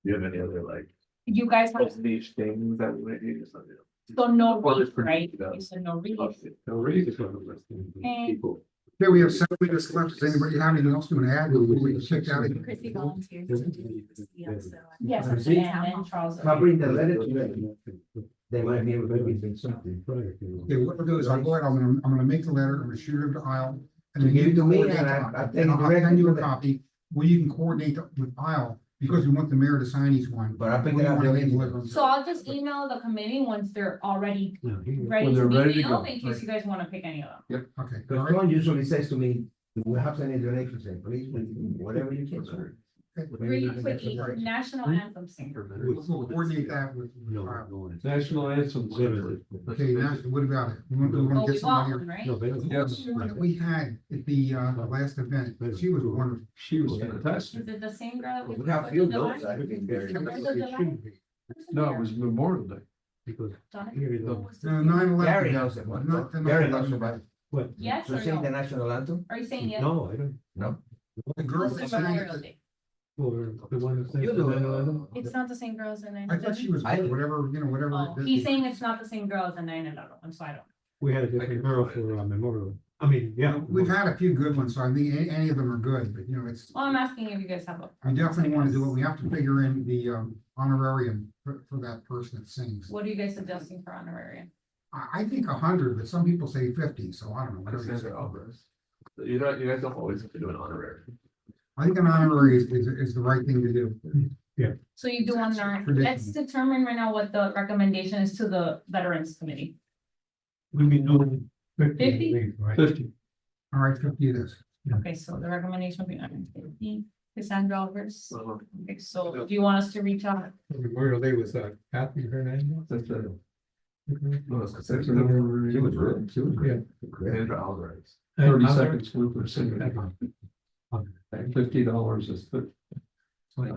Do you have any other like You guys have, niche things that we might need or something? so no Well, read, it's pretty right? good, though. You said no read. No reason for the Okay. people. Okay, we have 7 minutes left. Does anybody have anything else to add? We checked out. Chrissy volunteers to do this, so. Yes, and and Charles. I'll bring the letter to them. They might be able to give me something. Okay, what I'll do is I'll go ahead, I'm gonna make the letter, I'm gonna shoot it to Isle. And then Give it you to can me, coordinate, and I'll take it I'll directly send you to a them. copy, where you can coordinate with Isle, because we want the mayor to sign each one. But I'll pick We it up. wanna deliver them. So I'll just email the committee once they're already ready When to they're be ready to mailed, go, in case you guys wanna pick any of them. Okay, all Because right. John usually says to me, if we have any donations, say, please, whatever you can, sir. Really quickly, national anthem singer. We'll coordinate that with Isle. National anthem. Okay, now, what about it? We Oh, wanna we get got somebody. one, right? Yes, That we had at the last event, she was wonderful. she was fantastic. Is it the same girl? that we We have put few in July? those, I think, very. Where's the July? No, it was Memorial Day. Because Donna? here you go. No, 9/11. Gary knows it, one. Not the Gary 9/11. knows about. What? Yes So or sing the no? national anthem? Are you saying yes? No, I don't. No. The girl This that is sang Memorial it, Day. Or the one that says. You know. It's not the same girl as the nine. I thought she was I- good, whatever, whatever. Oh, he's saying it's not the same girl as the 9/11, so I don't. We had a different girl for Memorial. I mean, yeah. We've had a few good ones, so I think any of them are good, but it's, Well, I'm asking if you guys have a. we definitely want to do it. We have to figure in the honorarium for that person that sings. What are you guys suggesting for honorarium? I think 100, but some people say 50, so I don't know. What do you say? You guys don't always have to do an honorary. I think an honorary is the right thing to do. So you do one, Traditional. let's determine right now what the recommendation is to the Veterans Committee. We've been doing 50, 50? at least, right? 50. All right, 50 it is. Okay, so the recommendation will be 150. Cassandra Alvarez. Uh-huh. Okay, so do you want us to reach out? Memorial Day was Kathy Hernandez. That's it. No, it's That's considered. another- She was good. She was Yeah. good. Sandra Alvarez. 30 seconds for singing. $50 is half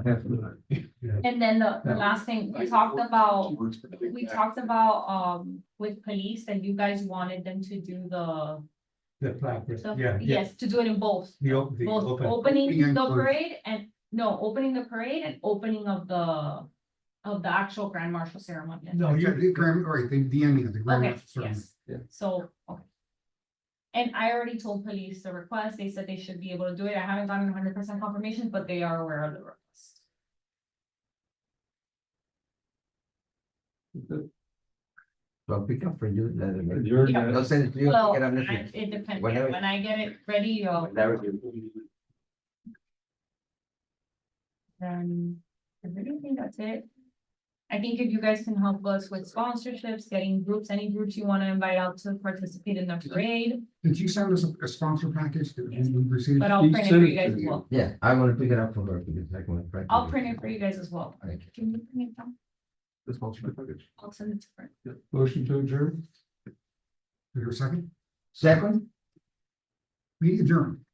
a minute. And then the last thing, we talked about with police that you guys wanted them to do the, The flag, yeah. yes, to do it in both. The Both open. opening Opening and the closing. parade and, no, opening the parade and opening of the actual Grand Marshal ceremony. No, Yeah, you, right, the ending of the grand. Okay, Marshal ceremony. yes. Yeah. So, okay. And I already told police the request, they said they should be able to do it, I haven't gotten 100% confirmation, but they are aware of the request. So I'll pick up for you. let it- You're Yeah. I'll send it to you. Well, pick it up next week. it depends, Whenever- when I get it ready, Whenever you- then I really think that's it. I think if you guys can help us with sponsorships, getting groups, any groups you want to invite out to participate in the parade, Did you send us a sponsor package? Did Yes. we receive? but I'll He print it sent for it you guys to as you. well. Yeah, I want to pick it up for her because I want to. I'll print it for you guys as well. Thank you. Can you print it down? The sponsorship package. I'll send it to her. Motion to adjourn? Is there a second? Second? Meeting adjourned.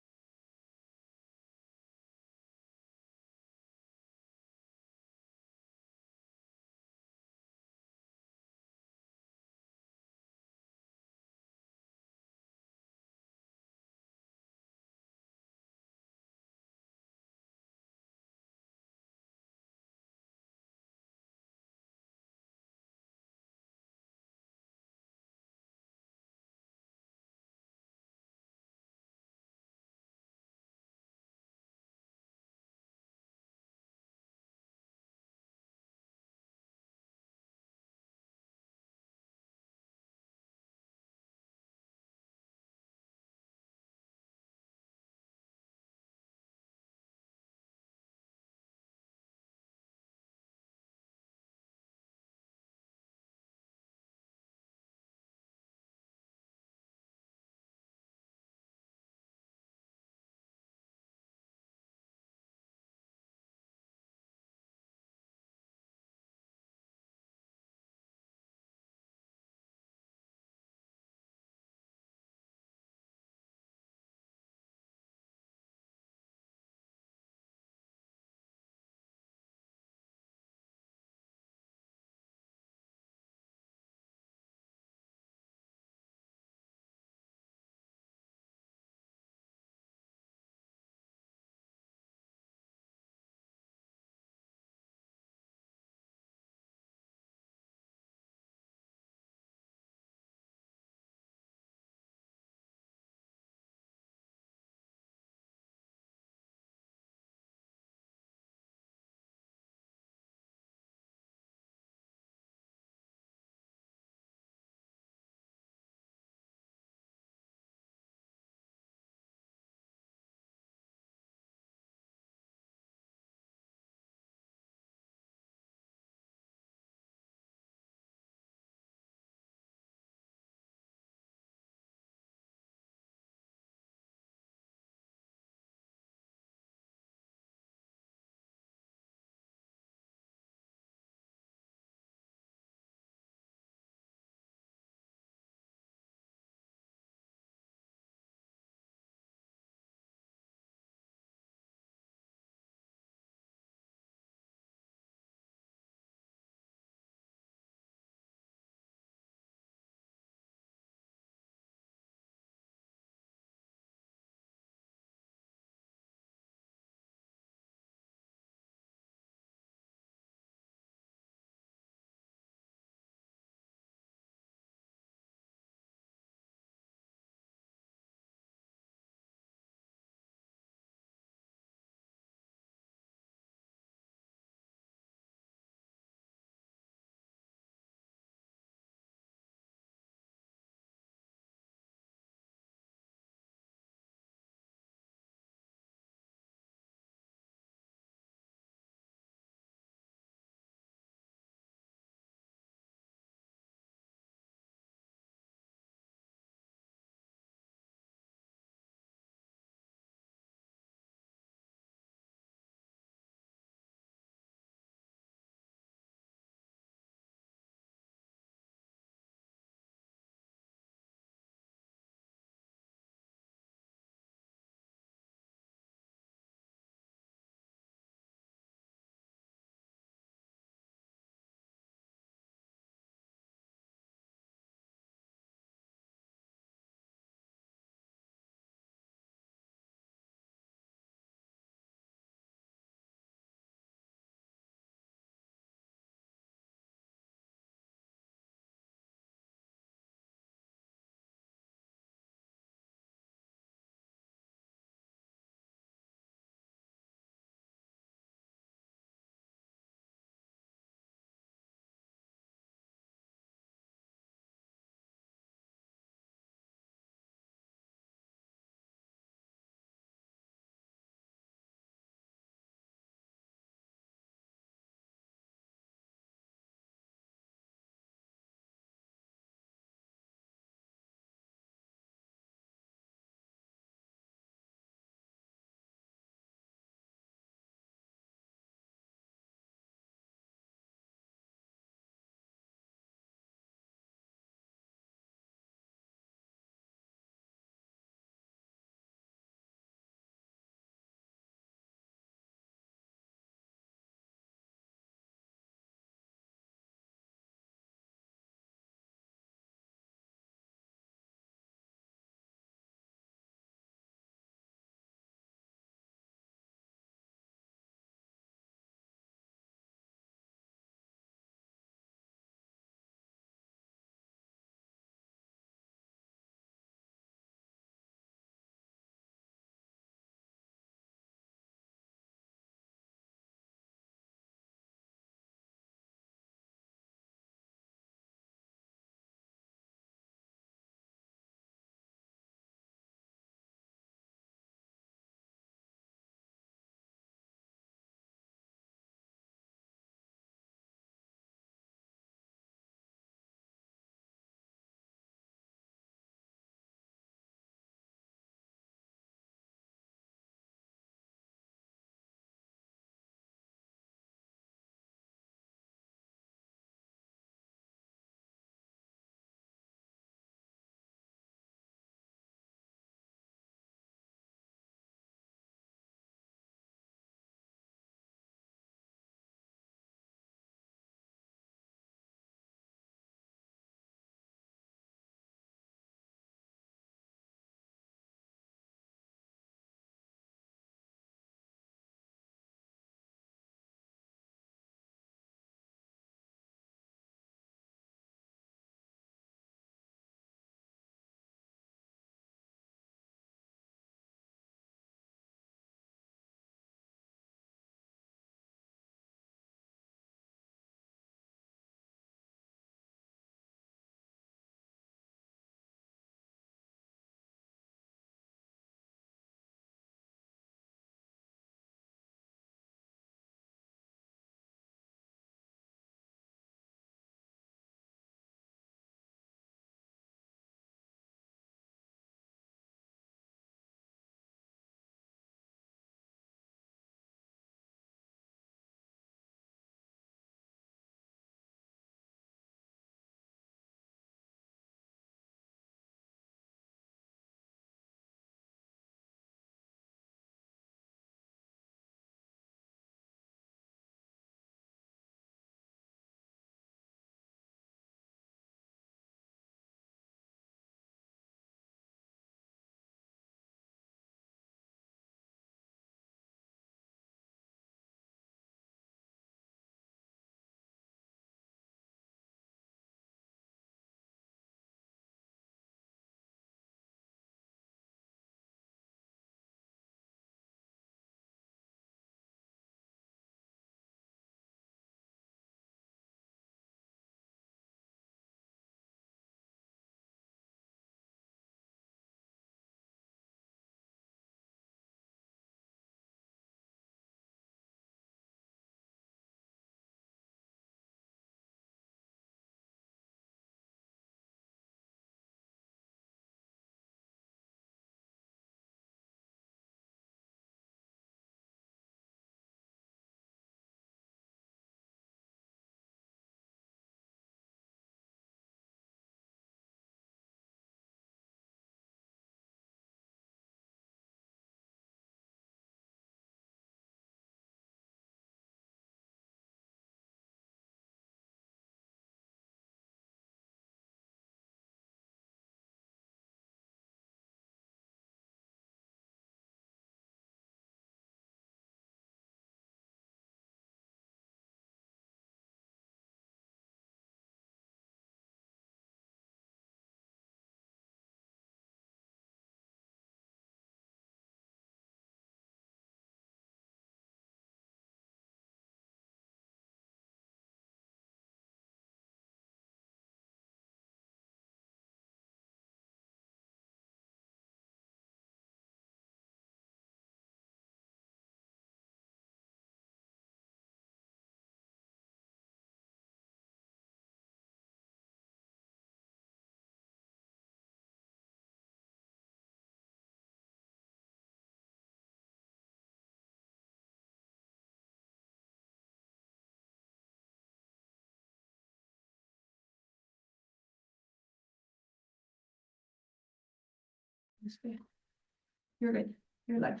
You're good. You're live.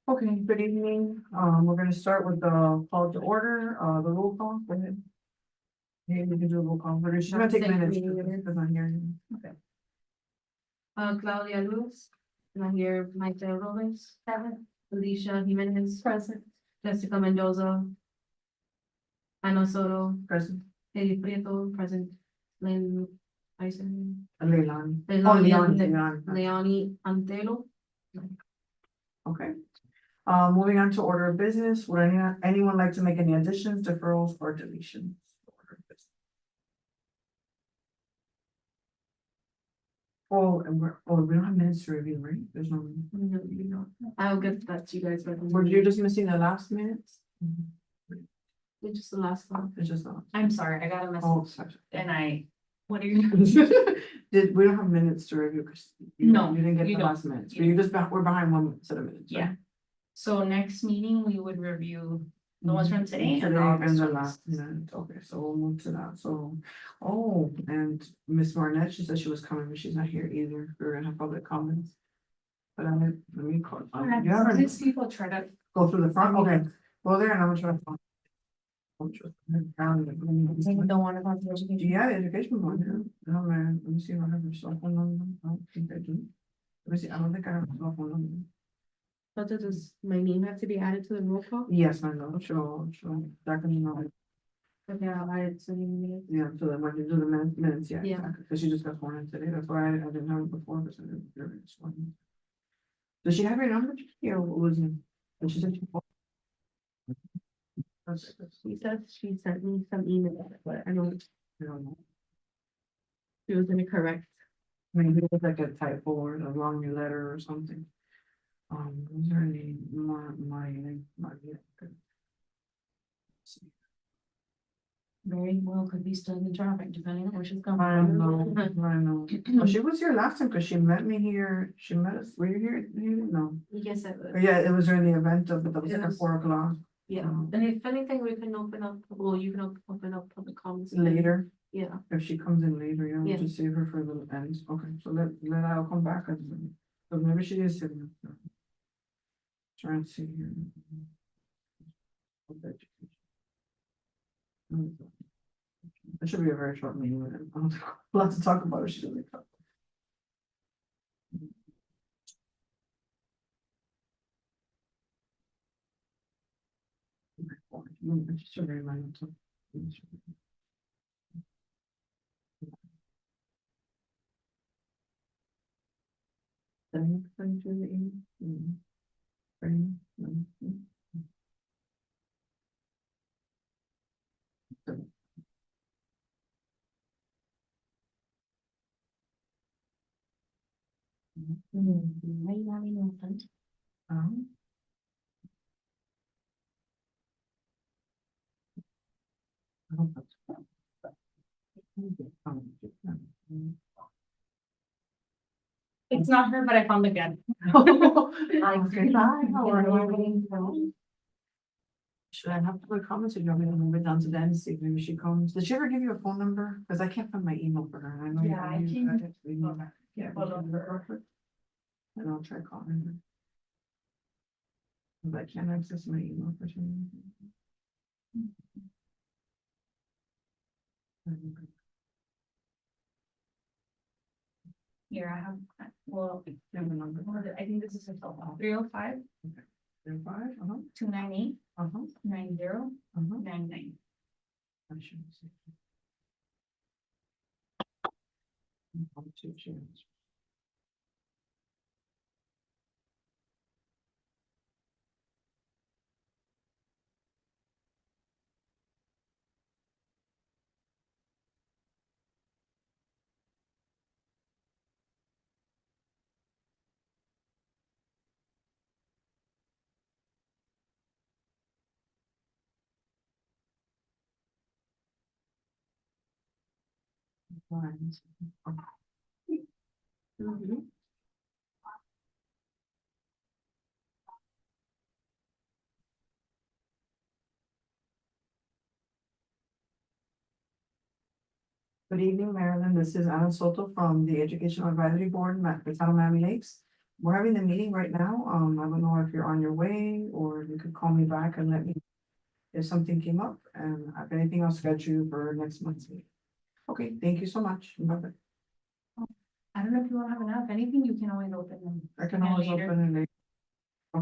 Okay, good evening. We're gonna start with the call to order, the roll call. Go ahead. Yeah, we can do a roll call. We're just gonna take Same minutes meeting because I'm here. Claudia Luz, and I hear Mike Del Robles. Present. Alicia Jimenez. Present. Jessica Mendoza. Ana Soto. Present. Eddie Prieto, present. Lynn Eisen. Leilani. Oh, Leilani Leilani. Leoni Antelo. Okay. Moving on to order of business, would anyone like to make any additions, deferrals, or deletions? Oh, we don't have minutes to review, right? There's no. No, you know, I'll get that to you guys. But Were you just missing the last minutes? It's just the last one. It's just not. I'm sorry, I got a Oh, message sorry. and what are you? We don't have minutes to review, because. No, You didn't get you the don't. last minutes, but you just, we're behind one set of minutes. right? Yeah. So next meeting, we would review the ones from today and Today August and the ones. last minute, okay, so we'll move to that, so, oh, and Miss Marnett, she said she was coming, but she's not here either, we're gonna have public comments. But let me call, you have her- These people try to, go through the front, okay, go there and I'm gonna try to. Don't want to go to education. Yeah, the education one, yeah, no, man, let me see if I have her cell phone number, I don't think I do. Let me see, I don't think I have her cell phone number. But does my name have to be added to the roll call? Yes, I know, sure, that can, Okay, I'll add it to the meeting. yeah, so then when you do the minutes, yeah, Yeah. exactly, because she just got sworn in today, that's why I didn't have it before, because I didn't hear it sworn in. Does she have your number? Yeah, what was it? And she said. She said she sent me some email, but I don't, I don't know. she was gonna correct. Maybe it was like a typo or a wrong new letter or something. Was there any, my. Very well, could be still in the traffic, depending on where she's coming I from. know, I know. Well, she was here last time, because she met me here, she met us, were you here? No. Yes, I would. Yeah, it was during the event of, that was like at Yes. 4 o'clock. Yeah, and if anything, we can open up, well, you can open up public comments. Later, Yeah, if she comes in later, yeah, Yeah. we'll just save her for a little end, okay, so let I'll come back, but maybe she is sitting. Trying to see here. It should be a very short meeting, I don't have a lot to talk about if she doesn't come. Just a reminder to. Send you the email. Bring, right now, we know that. um, I don't know. it's not her, but I found it again. Okay, bye, how are you? Should I have public comments or do you want me to move it down to then, see if maybe she comes? Did she ever give you a phone number? Because I can't find my email for her. I know. Yeah, I you can- had it. Yeah, Hold on. and I'll try calling her. But I can't access my email for some reason. Here, I have, well, You have the number. I think this is her cell phone, 305 5, 298 uh-huh, 9099. I should see. Two chairs. Lines. Mhm. Good evening, Marilyn. This is Ana Soto from the Educational Advisory Board, the town of Miami Lakes. We're having the meeting right now. I don't know if you're on your way or you could call me back and let me if something came up, and if anything, I'll schedule you for next month's meeting. Okay, thank you so much. Bye-bye. I don't know if you want to have enough, anything, you can always open them. I can Yeah, always later. open and.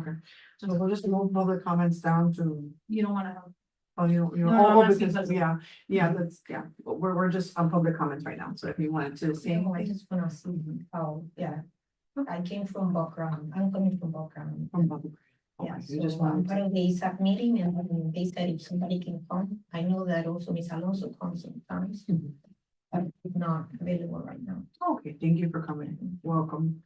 Okay, so we'll just move public comments down to, You don't want to have. oh, you know, No, I'm oh, asking because, because- we're just on public comments right now, so if you wanted to say No, I anything. just wanna see how, yeah. I came from background, I'm coming from background. From public. Yeah, Okay, you just so I'm wanted part to, of the ASAP meeting and they said if somebody can come, I know that also Miss Alonso comes sometimes. Mhm. But not available right now. okay, thank you for coming, welcome.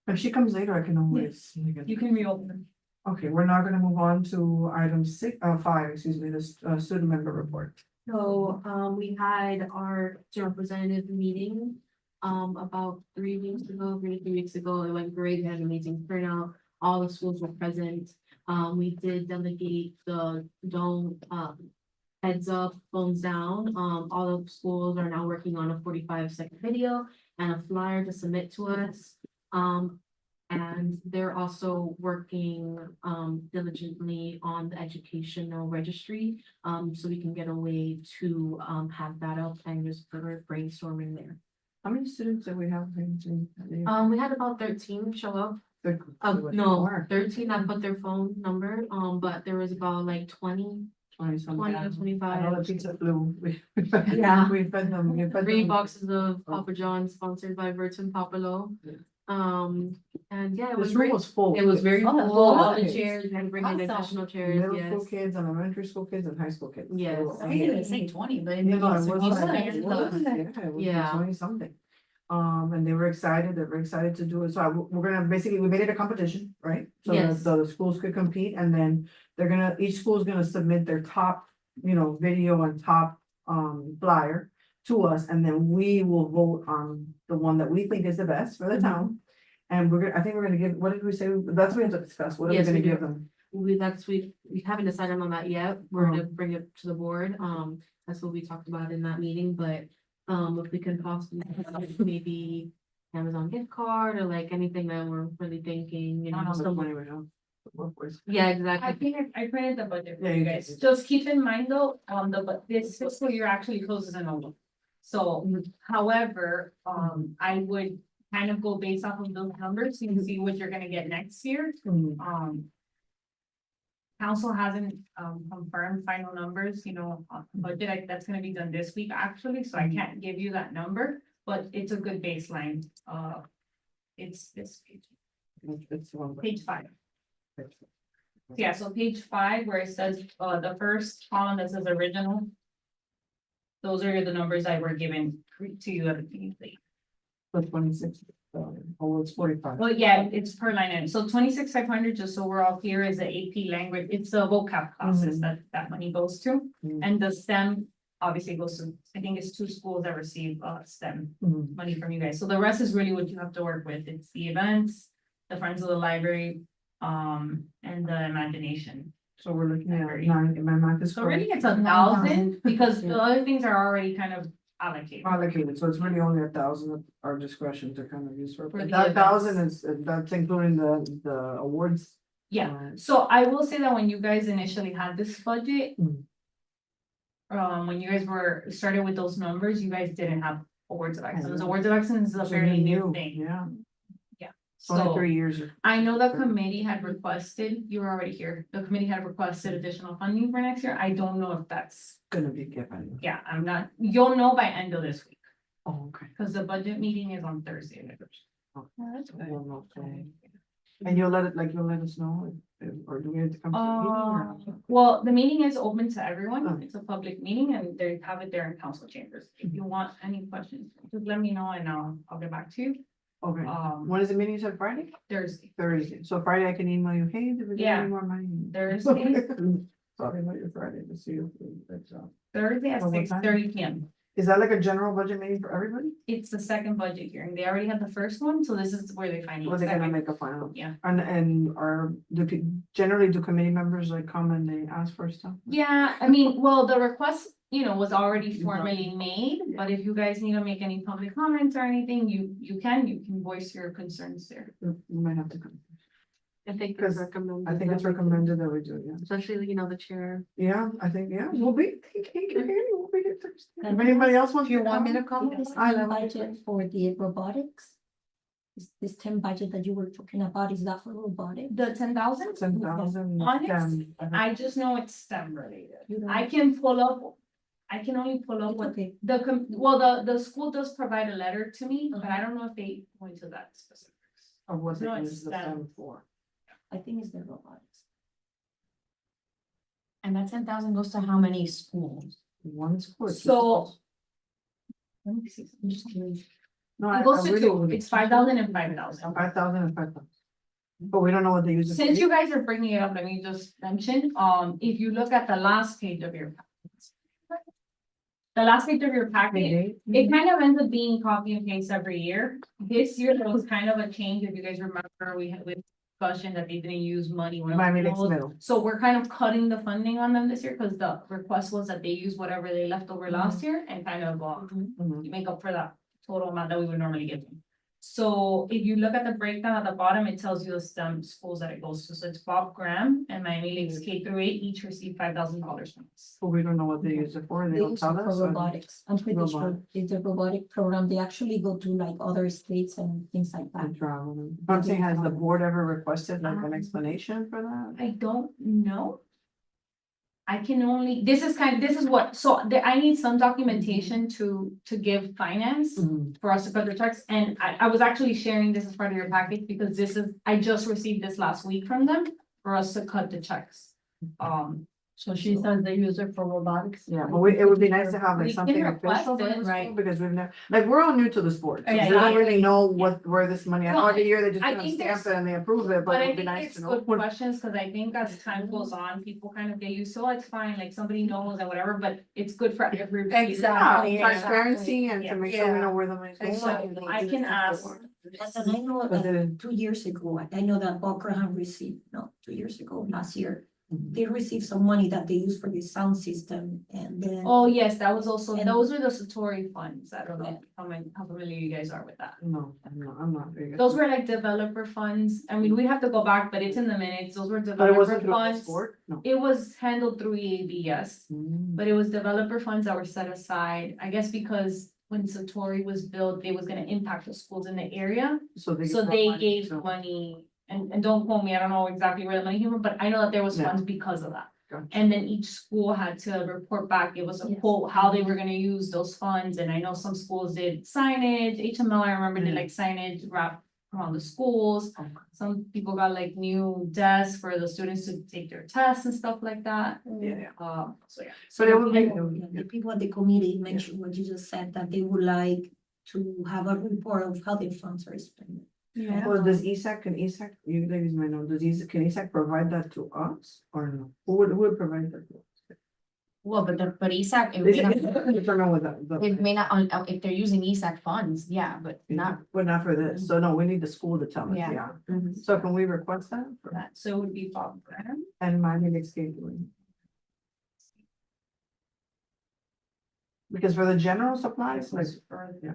If she comes later, I can always. You can reopen them. Okay, we're now gonna move on to item 5, excuse me, this student member report. So, we had our representative meeting, about 3 weeks ago, 3 weeks ago. It went great. We had an amazing turnout. All the schools were present. We did delegate the don't, heads up, phones down. All of the schools are now working on a 45-second video and a flyer to submit to us. And they're also working diligently on the educational registry. So we can get a way to have that up and just further brainstorming there. How many students do we have? We had about 13 show up. No, More. 13 that put their phone number, but there was about like 20 20 something. 20 or I know 25. the pizza flew. Yeah. We fed them, we fed 3 them. boxes of Papa John's sponsored by Burton Popolo. Yeah. And yeah, it was This room great. was full. It was very Oh, full, that's all the nice. chairs, we had to bring in Awesome. additional chairs, Middle yes. school kids, elementary school kids and high school kids. Yes. So, I didn't even say 20, but. Yeah, no, it was You like- said it it. was, yeah, it was Yeah. 20 something. And they were excited to do it. So we're gonna basically, we made it a competition, right? So that Yes. the schools could compete and then each school is gonna submit their top, video and top flyer to us, and then we will vote on the one that we think is the best for the town. And I think we're gonna give, what did we say? That's what we have to discuss. What are we Yes, gonna we do. give them? We haven't decided on that yet. We're gonna bring it to the board. That's what we talked about in that meeting, but if we can possibly have maybe Amazon gift card or like anything that we're really thinking, How much some- money we have to work with? yeah, I exactly. think I printed the budget for Yeah, you you guys. did. Just keep in mind though, this fiscal year actually closes in August. So however, I would kind of go based off of those numbers and see what you're gonna get next year. Council hasn't confirmed final numbers, budget, that's gonna be done this week actually, so I can't give you that number, but it's a good baseline. It's this page, It's one. page 5. Yeah, so page 5 where it says, the first column that says original. Those are the numbers that were given to you at the meeting. For 26, it's 45. Well, yeah, it's per line item. So 26,500, just so we're all clear, is the AP language. It's the vocab classes that money goes to. Mhm. And the STEM obviously goes to, I think it's 2 schools that receive STEM money from you guys. So the rest is really what you have to work with. It's the events, the Friends of the Library, and the imagination. So we're looking at 9, my math is So correct. really it's 1,000 because the other things are already kind of allocated. Allocated, so it's really only 1,000 of our discretion to kind of use for, For but the that 1,000 events. is, that's including the awards. Yeah, so I will say that when you guys initially had this budget. Mm. When you guys started with those numbers, you guys didn't have awards of excellence. yeah. Awards of excellence is a So fairly new new, thing. Yeah, Yeah. only So 3 years. I know the committee had requested, you were already here, the committee had requested additional funding for next year. I don't know if that's, Gonna be given. yeah, I'm not, you'll know by end of this week, Oh, okay. because the budget meeting is on Thursday. Oh, We'll know, so- And you'll let us know, or do we have to come to the meeting? or- Well, the meeting is open to everyone. Oh. It's a public meeting and they have it there in council chambers. If you want any questions, just let me know and I'll get back to you. Okay, when is the meeting, you said Friday? Thursday. Thursday, so Friday I can email you, hey, did we get Yeah. any more money? Thursday. Sorry about your Friday to see you. Thursday at What time? 6:30 PM. Is that like a general budget meeting for everybody? It's the second budget hearing. They already had the first one, so this is where they finally. Or they're gonna make a final? Yeah. Generally do committee members like come and they ask for stuff? Yeah, I mean, well, the request was already formally made, but if you guys need to make any public comments or anything, you can voice your concerns there. We might have to come. I think Because it's recommended. I think it's recommended that we do, yeah. Especially, the chair. Yeah, I think, yeah, we'll be, we'll be here Thursday. If And anybody else wants. If you want me to come, yes, this I love budget for the robotics? This 10 budget that you were talking about, is that for robotics? The 10,000? 10,000. Honest, I just know it's STEM related. You don't- I can only pull up It's what okay, the school does provide a letter to me, but I don't know if they go into that specifics. Or was it No, it's used the STEM. time for? I think it's the robotics. And that 10,000 goes to how many schools? One school. So- Let me see, I'm just curious. No, It goes to two, it's 5,000 and 5,000. 5,000 and 5,000. But we don't know what they use it for. Since you guys are bringing it up, let me just mention, if you look at the last page of your packet. The last page of your packet, it kind of ends up being copy and paste every year. This year, there was kind of a change, if you guys remember, we had with discussion that they didn't use money. when it was Miami Lakes closed. Middle. So we're kind of cutting the funding on them this year, because the request was that they use whatever they left over last year and kind of, Mhm. make up for that total amount that we would normally give them. So if you look at the breakdown at the bottom, it tells you the STEM schools that it goes to. So it's Bob Graham and Miami Lakes K-8 each receive $5,000 from us. But we don't know what they use it for. They They don't use it tell for us. or- robotics, I'm pretty sure Robotics. it's a robotic program, they actually go to like other states and things like that. And travel. But I'm saying, has the board ever requested like an explanation for that? I don't know. I can only, this is what, so I need some documentation to give finance Mhm. for us to cut the checks. And I was actually sharing this as part of your package because I just received this last week from them for us to cut the checks. So she says they use it for robotics. Yeah, but it would be nice to have like We can something request official from it, the school, right. because we've never, like, we're all new to the sport. So Yeah, we don't yeah. really know where this money, I know Well, every year they just I kind of think stamp there's- it and they approve it, But but I it'd be think nice it's to know. good questions, cause I think as time goes on, people kind of get used to, it's fine, like somebody knows and whatever, but it's good for everybody. Exactly. Yeah, transparency and to make sure we know where the money's going. Exactly. I can ask. And I know Was that it- 2 years ago, I know that Bob Graham received, no, 2 years ago, last year. Mhm. They received some money that they use for the sound system and then. Oh, yes, that was also, And- those are the Satori funds. I don't know how familiar you guys are with that. No, I'm not very good. Those were like developer funds. I mean, we have to go back, but it's in the minutes. Those were But it developer wasn't through the funds. sport? No. It was handled through EAB, yes, Mm. but it was developer funds that were set aside, I guess because when Satori was built, it was gonna impact the schools in the area. So they. So give they money, gave so- money, and don't quote me, I don't know exactly where the money came from, but I know that there was Yeah. funds because of that. Gotcha. And then each school had to report back, give us a Yes. quote, how they were gonna use those funds, and I know some schools did signage, HML, I remember did like signage wrap around the schools. Okay. Some people got like new desks for the students to take their tests and stuff like that. Yeah, yeah. So yeah. But it would be. Yeah, the people at the committee mentioned what you just said, that they would like to have a report of how their funds are spent. Yeah. Well, does can you ladies might know, can ESAC provide that to us or no? Who would provide that to us? Well, but ISAC, They can determine what it may not, if they're using ISAC funds, yeah, but not. But not for this, so no, we need the school to tell us, Yeah. yeah. Mhm. So can we request that? That, so it would be Bob Graham. And Miami Lakes Gateway? Because for the general supplies, like, yeah.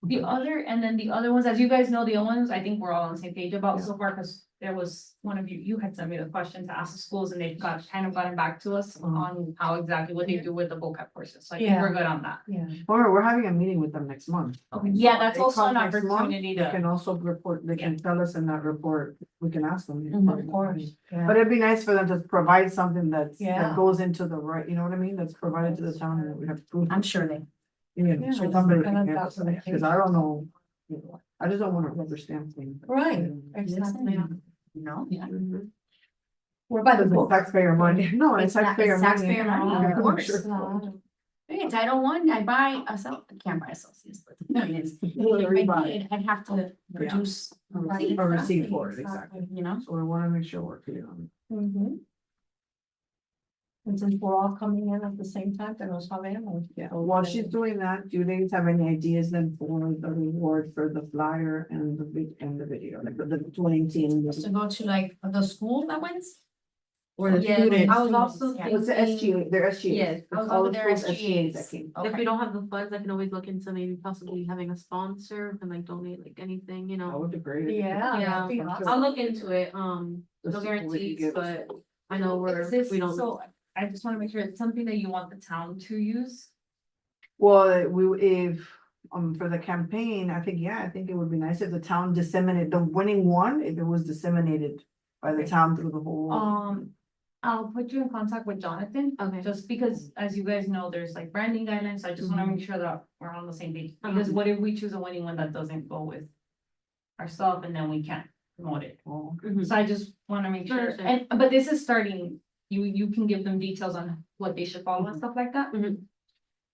The other, and then the other ones, as you guys know, the other ones, I think we're all on the same page about Yeah. so far, because there was one of you had sent me the question to ask the schools, and they've gotten back to us Mhm. on how exactly what they do with the vocab courses, so I think Yeah. we're good on that. Yeah. We're having a meeting with them next month. Okay, yeah, that's They also come an next month, opportunity They to, can also report, they can tell us in that report, we can ask them. Of course. But it'd be nice for them to provide something that Yeah. goes into the right, you know what I mean, that's provided to the town and that we have to prove. I'm sure they. You know, Yeah, so somebody and can then get that's us, what cause I don't know, you know, I just don't wanna rubber stamp things. Right. Exactly. No, yeah. Mhm. We're by the Because it's book. taxpayer money, no, it's It's not- taxpayer it's money. taxpayer money, Yeah, of I'm course. sure. Hey, Title I, I buy a cell, I can't buy a Celsius, but the point is, if I did, I'd have to produce. A receipt for it, exactly. You know? So we wanna make sure we're clear on it. And since we're all coming in at the same time, then we'll have animals. Yeah, while she's doing that, do you ladies have any ideas then for the reward for the flyer and the video, like the 2018? To go to like the school that wins? Or the Yes, students. I was also Yeah. It was the thinking, SGA, their SGA. yes, I was All over the their schools' SGAs. that came. If we don't have the funds, I can always look into maybe possibly having a sponsor and like donate like anything, you That know. would be great. Yeah. Yeah, that'd be awesome. I'll look into it, Let's no see what we can guarantees, get. but I know we don't. So I just wanna make sure it's something that you want the town to use. Well, if, for the campaign, I think it would be nice if the town disseminated, the winning one, if it was disseminated by the Okay. town through the whole. I'll put you in contact with Jonathan, Okay. just because, as you guys know, there's like branding guidelines, so I just wanna make sure that we're on the same page. Because what if we choose a winning one that doesn't go with our stuff and then we can't promote it? Oh, Mhm. So I just wanna make sure, Understand. but this is starting, you can give them details on what they should follow and stuff like that.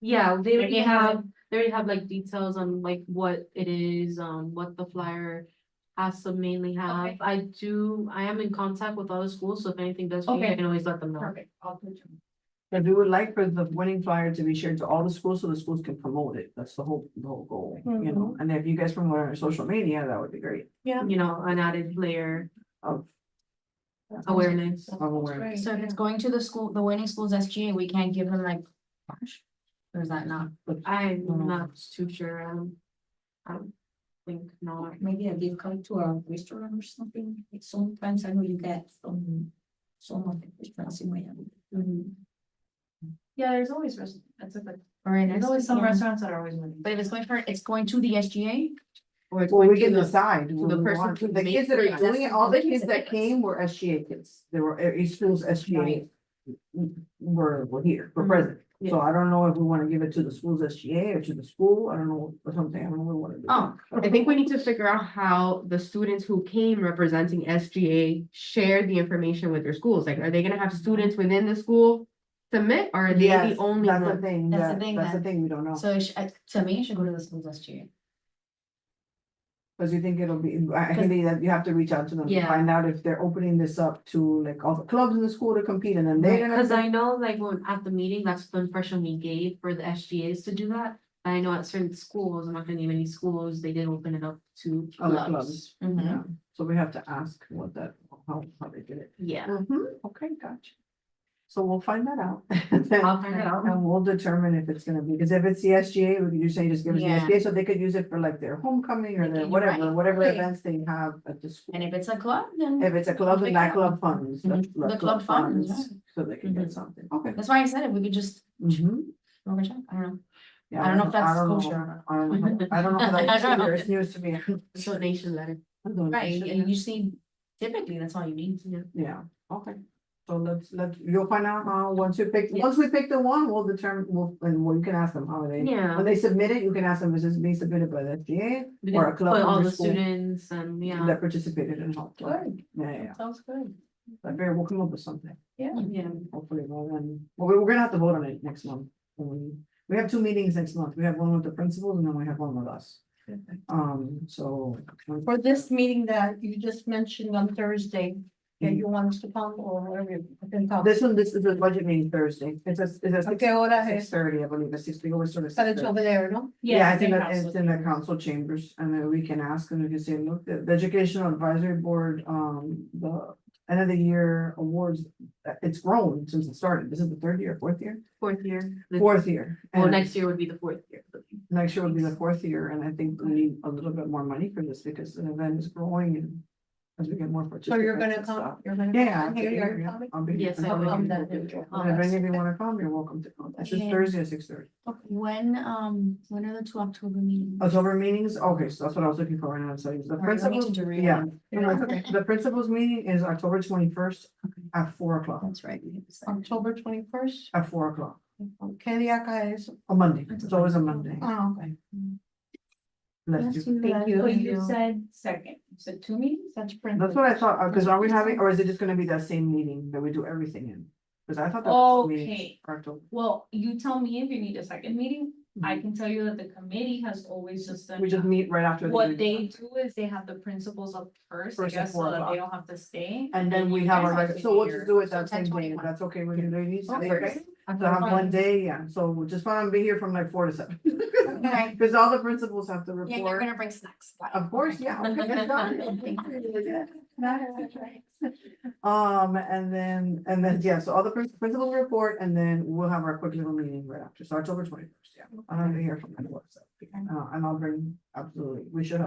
Yeah, they Like already they have, like details on like what it is, what the flyer has to mainly have. Okay. I am in contact with other schools, so if anything does change, I Okay. can always let them know. Perfect, I'll put you. If we would like for the winning flyer to be shared to all the schools so the schools can promote it, that's the whole goal, you know, and if you guys promote it on social media, that would be great. You know, an added layer Of awareness. awareness. So if it's going to the school, the winning schools SGA, we can't give them like cash? Or is that not? I'm not too sure, I don't think not. Maybe a gift card to a restaurant or something? Like sometimes I know you get from some of the restaurants in Miami. Yeah, there's always, that's a good, Or there's always some restaurants that are always winning. But if it's going to the SGA, Or it's Well, going we to can the, decide. the what we person want. who The makes kids that it, are doing it, all the that's kids the that came were SGA kids. They were, each school's SGA. Were here, were present. So I don't know if we want to give it to the school's SGA or to the school. I don't know, or something. I don't know what we want to do. Oh, I think we need to figure out how the students who came representing SGA share the information with their schools. Like, are they gonna have students within the school submit, or are they Yes, the only that's the one? thing. That's the thing That's the that- thing, we don't know. so to me, it should go to the schools SGA. Cause you think it'll be, I think that you have to reach out to them to Yeah. find out if they're opening this up to like all the clubs in the school to compete and then they're gonna. Cause I know like when at the meeting, that's the impression we gave for the SGAs to do that. And I know at certain schools, I'm not gonna name any schools, they did open it up to Other clubs. clubs. Yeah, so we have to ask what that, how they did it. Yeah, Okay, gotcha. So we'll find that out. I'll find it out. And we'll determine if it's gonna be, because if it's the SGA, we could just say just give us the Yeah. SGA, so they could use it for like their homecoming or their You're whatever, right. whatever Okay. events they have at the school. And if it's a club, then If it's a club, then that club funds. The club funds, So they can get something, okay. that's why I said if we could just Mhm. throw a check, I don't know. Yeah, I don't know if that's I don't know. kosher. I don't know, I don't know how that is either, it's news to me. donation letter. Right, you just need, typically, that's all you need. Yeah, okay. So let's, you'll find out how, once we pick the one, we'll determine, and you can ask them how they. Yeah. When they submit it, you can ask them, is this being submitted by the SGA We or can a club put all from the your school students and that participated and helped? Good. Yeah, Sounds good. but we'll come up with something, Yeah. Yeah. hopefully, we're gonna have to vote on it next month. We have 2 meetings next month, we have one with the principals and then we have one with us. So. For this meeting that you just mentioned on Thursday, that you want us to come or whatever you can talk. This is the budget meeting Thursday, it's a ¿A qué hora es? 6:30, I believe, it's 6:30, we're sort of. But it's over there, no? Yeah, I think they that have it's in the council chambers, and then we can ask them, we can say, look, the educational advisory board, the end of the year awards. It's grown since it started, this is the 3rd year, 4th year? Fourth year. Fourth year. Well, And next year would be the fourth year. next year will be the 4th year, and I think we need a little bit more money for this, because the event is growing and. As we get more So participants. you're gonna and come, stuff. you're gonna. Yeah, come here, you're yeah, coming? I'll be. Yes, I I'll be will. here. That is- And if any of you wanna come, you're welcome to come, it's just Okay. Thursday at 6:30. When are the 2 October meetings? October meetings, okay, so that's what I was looking for right now, so the Or do I need principals, to read yeah. it? The principals meeting is October 21st at 4 o'clock, That's right. we have to sign. October 21st. at 4 o'clock, ¿Qué día cae eso? a Monday, it's always a Monday. Ah, okay. Bless you. Thank you. So you said second, you said 2 meetings? That's That's what I thought, cause are we having, or is it just gonna be that same meeting that we do everything in? Cause I thought that. was meetings Okay. are October. Well, you tell me if you need a second meeting. I can tell you that the committee has always just done. We just meet right after. the What meeting. they do is they have the principals up first, I First at guess, 4 so that o'clock. they don't have to stay. And then we you have guys our, to so be we'll here. just do it So that same day, if 10:21. that's okay with you ladies. Okay. Okay? So I have one day, yeah, so we just want to be here from like 4 to 7. Okay. Because all the principals have to Yeah, you're report. gonna bring snacks. Got it. Of course, yeah. Okay, that's fine. Yeah, so all the principals report, and then we'll have our quick little meeting right after, so October 21st, yeah. I'm gonna hear from everyone, so, and I'll bring, absolutely, we should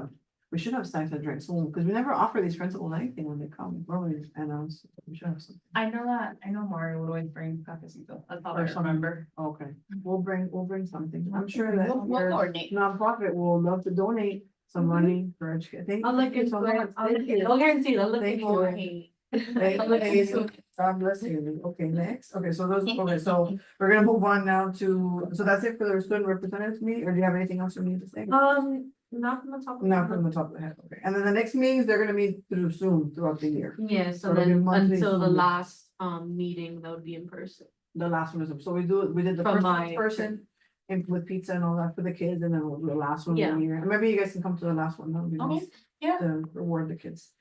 have snacks and drinks soon, because we never offer these principals anything when they come, normally announce, we should have some. I know Mario would always bring cafecito, that's all I Or something. remember. Okay, we'll bring something, I'm sure that We'll your coordinate. nonprofit will love to donate some money for education. I'll look into it. I'll look into it. I'll guarantee I'll look Thank into you. it. Thank I'll look into you. it. God bless you. Okay, next. Okay, so we're gonna move on now to, so that's it for the student representatives meeting, or do you have anything else you need to say? Not from the top. of my Not head. from the top of the head, okay. And then the next meetings, they're gonna meet through Zoom throughout the year. Yeah, so it'll be then monthly until the Zoom. last meeting, that would be in person. The last one is, so we did the From first my- person and with pizza and all that for the kids, and then we'll do the last one Yeah. in the year. And maybe you guys can come to the last one, that'll be nice. yeah. To reward the kids.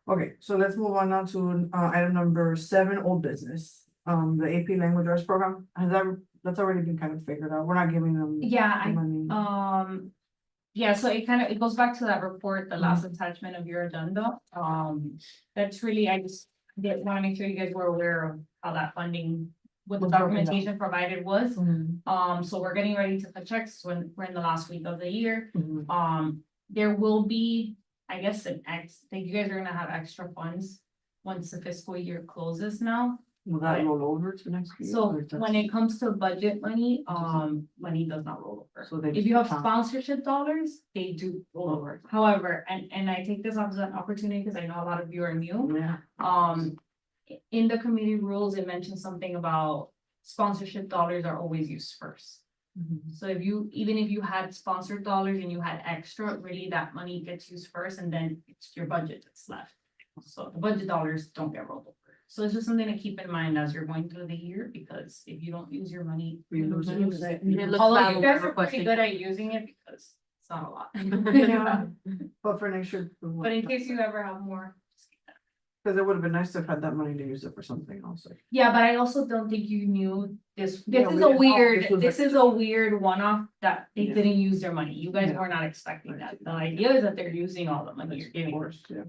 Okay, so let's move on now to item number 7, old business. The AP language arts program, that's already been kind of figured out. We're not giving them. Yeah, the money. Yeah, so it goes back to that report, the last attachment of your agenda. That's really, I just want to make sure you guys were aware of how that funding, what the Was broken down. documentation provided was. Mhm, So we're getting ready to cut checks when we're in the last week of the year. mhm. There will be, I guess, that you guys are gonna have extra funds once the fiscal year closes now. Will that roll over to next year? So or that's- when it comes to budget money, money does not roll over. So they If you have just- sponsorship dollars, they do roll over. However, and I take this as an opportunity because I know a lot of you are new. Yeah, In the committee rules, it mentions something about sponsorship dollars are always used first. mhm. So even if you had sponsored dollars and you had extra, really that money gets used first and then it's your budget that's left. So the budget dollars don't get rolled over. So it's just something to keep in mind as you're going through the year, because if you don't use your money. We lose it. It looks Although bad you when guys we're are pretty requesting. good at using it because it's not a lot. Yeah. But for next year. But in case you ever have more. just keep that. Because it would have been nice to have had that money to use it for something else. Like, Yeah, but I also don't think you knew this. Yeah, This we is a didn't know. weird, This was this like- is a weird one-off that they Yeah. didn't use their money. You guys Yeah. were not expecting that. The idea is that they're using all the money you're of giving. course, yeah.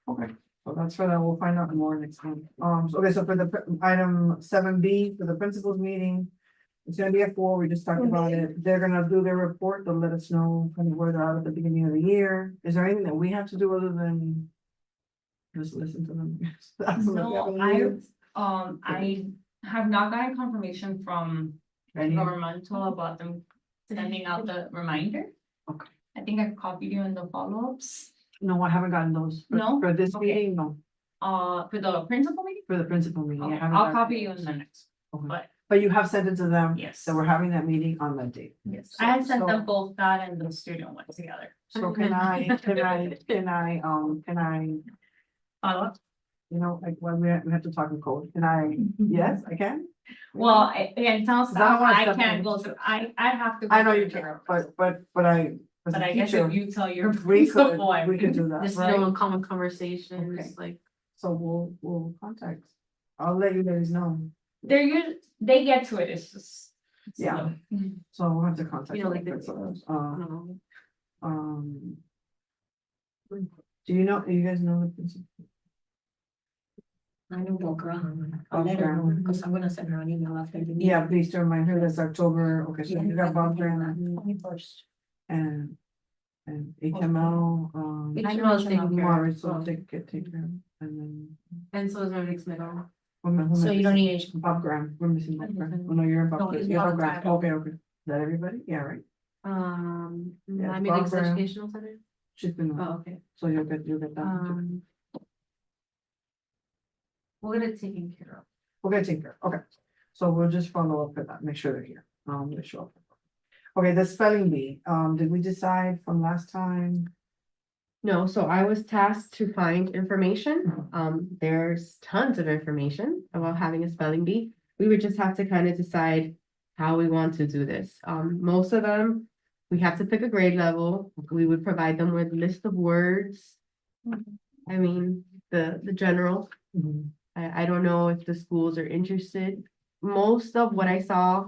Okay, so that's for that. We'll find out more next time. Okay, so for the item 7B, for the principals meeting. It's gonna be at 4. We just talked about it. They're gonna do their report. They'll let us know kind of where they're at the beginning of the year. Is there anything that we have to do other than? Just listen to them? Ask them if they have No, any needs? I have not gotten confirmation from Any- governmental about them sending out the reminder. Okay. I think I copied you in the follow-ups, No, I haven't gotten those. No? For this Okay. meeting, no, for the principal meeting. for the principal meeting. I Okay, haven't I'll gotten copy you in those. the next, Okay. but But you have sent it to them, yes. so we're having that meeting on that date. Yes, I had sent So- them both that and the student one together. So can I, Follow up? you know, like, when we have to talk in code, can I, yes, I can? Well, again, tell Because I don't staff, wanna I step can't in. go through, I have to. go I know through you the can, process. but I, as But a I guess teacher, if you tell your we could, principal, I we could mean, do that, Just right? no common conversations, Okay. like. So we'll contact, I'll let you guys know, they get to it, it's just. it's Yeah. slow. so we'll have to contact. You know, like the the- principals. I don't know. Do you guys know the principal? I know Boca, I'll let her know, because I'm gonna send her an email after the meeting. Yeah, please to remind her that's October, okay, so you got Bob Graham 21st. and HML, I know it's taken care of, Morris, so so. take care, and then. And so is our next middle. So you don't need any. Bob Graham, we're missing Bob Graham, oh no, you're in No, Bob, it's you're Bob Bob Graham, Graham. okay, is that everybody? Yeah, right, Yeah, I mean, Bob Graham. educational center. she's been, Oh, okay. so you'll get that. We'll get it taken care of. We'll get taken care of, okay, so we'll just follow up with that, make sure they're here, they show up. Okay, the spelling bee, did we decide from last time? No, so I was tasked to find information. There's tons of information about having a spelling bee. We would just have to kind of decide how we want to do this. Most of them, we have to pick a grade level. We would provide them with list of words. I mean, the general. I don't know if the schools are interested most of what I saw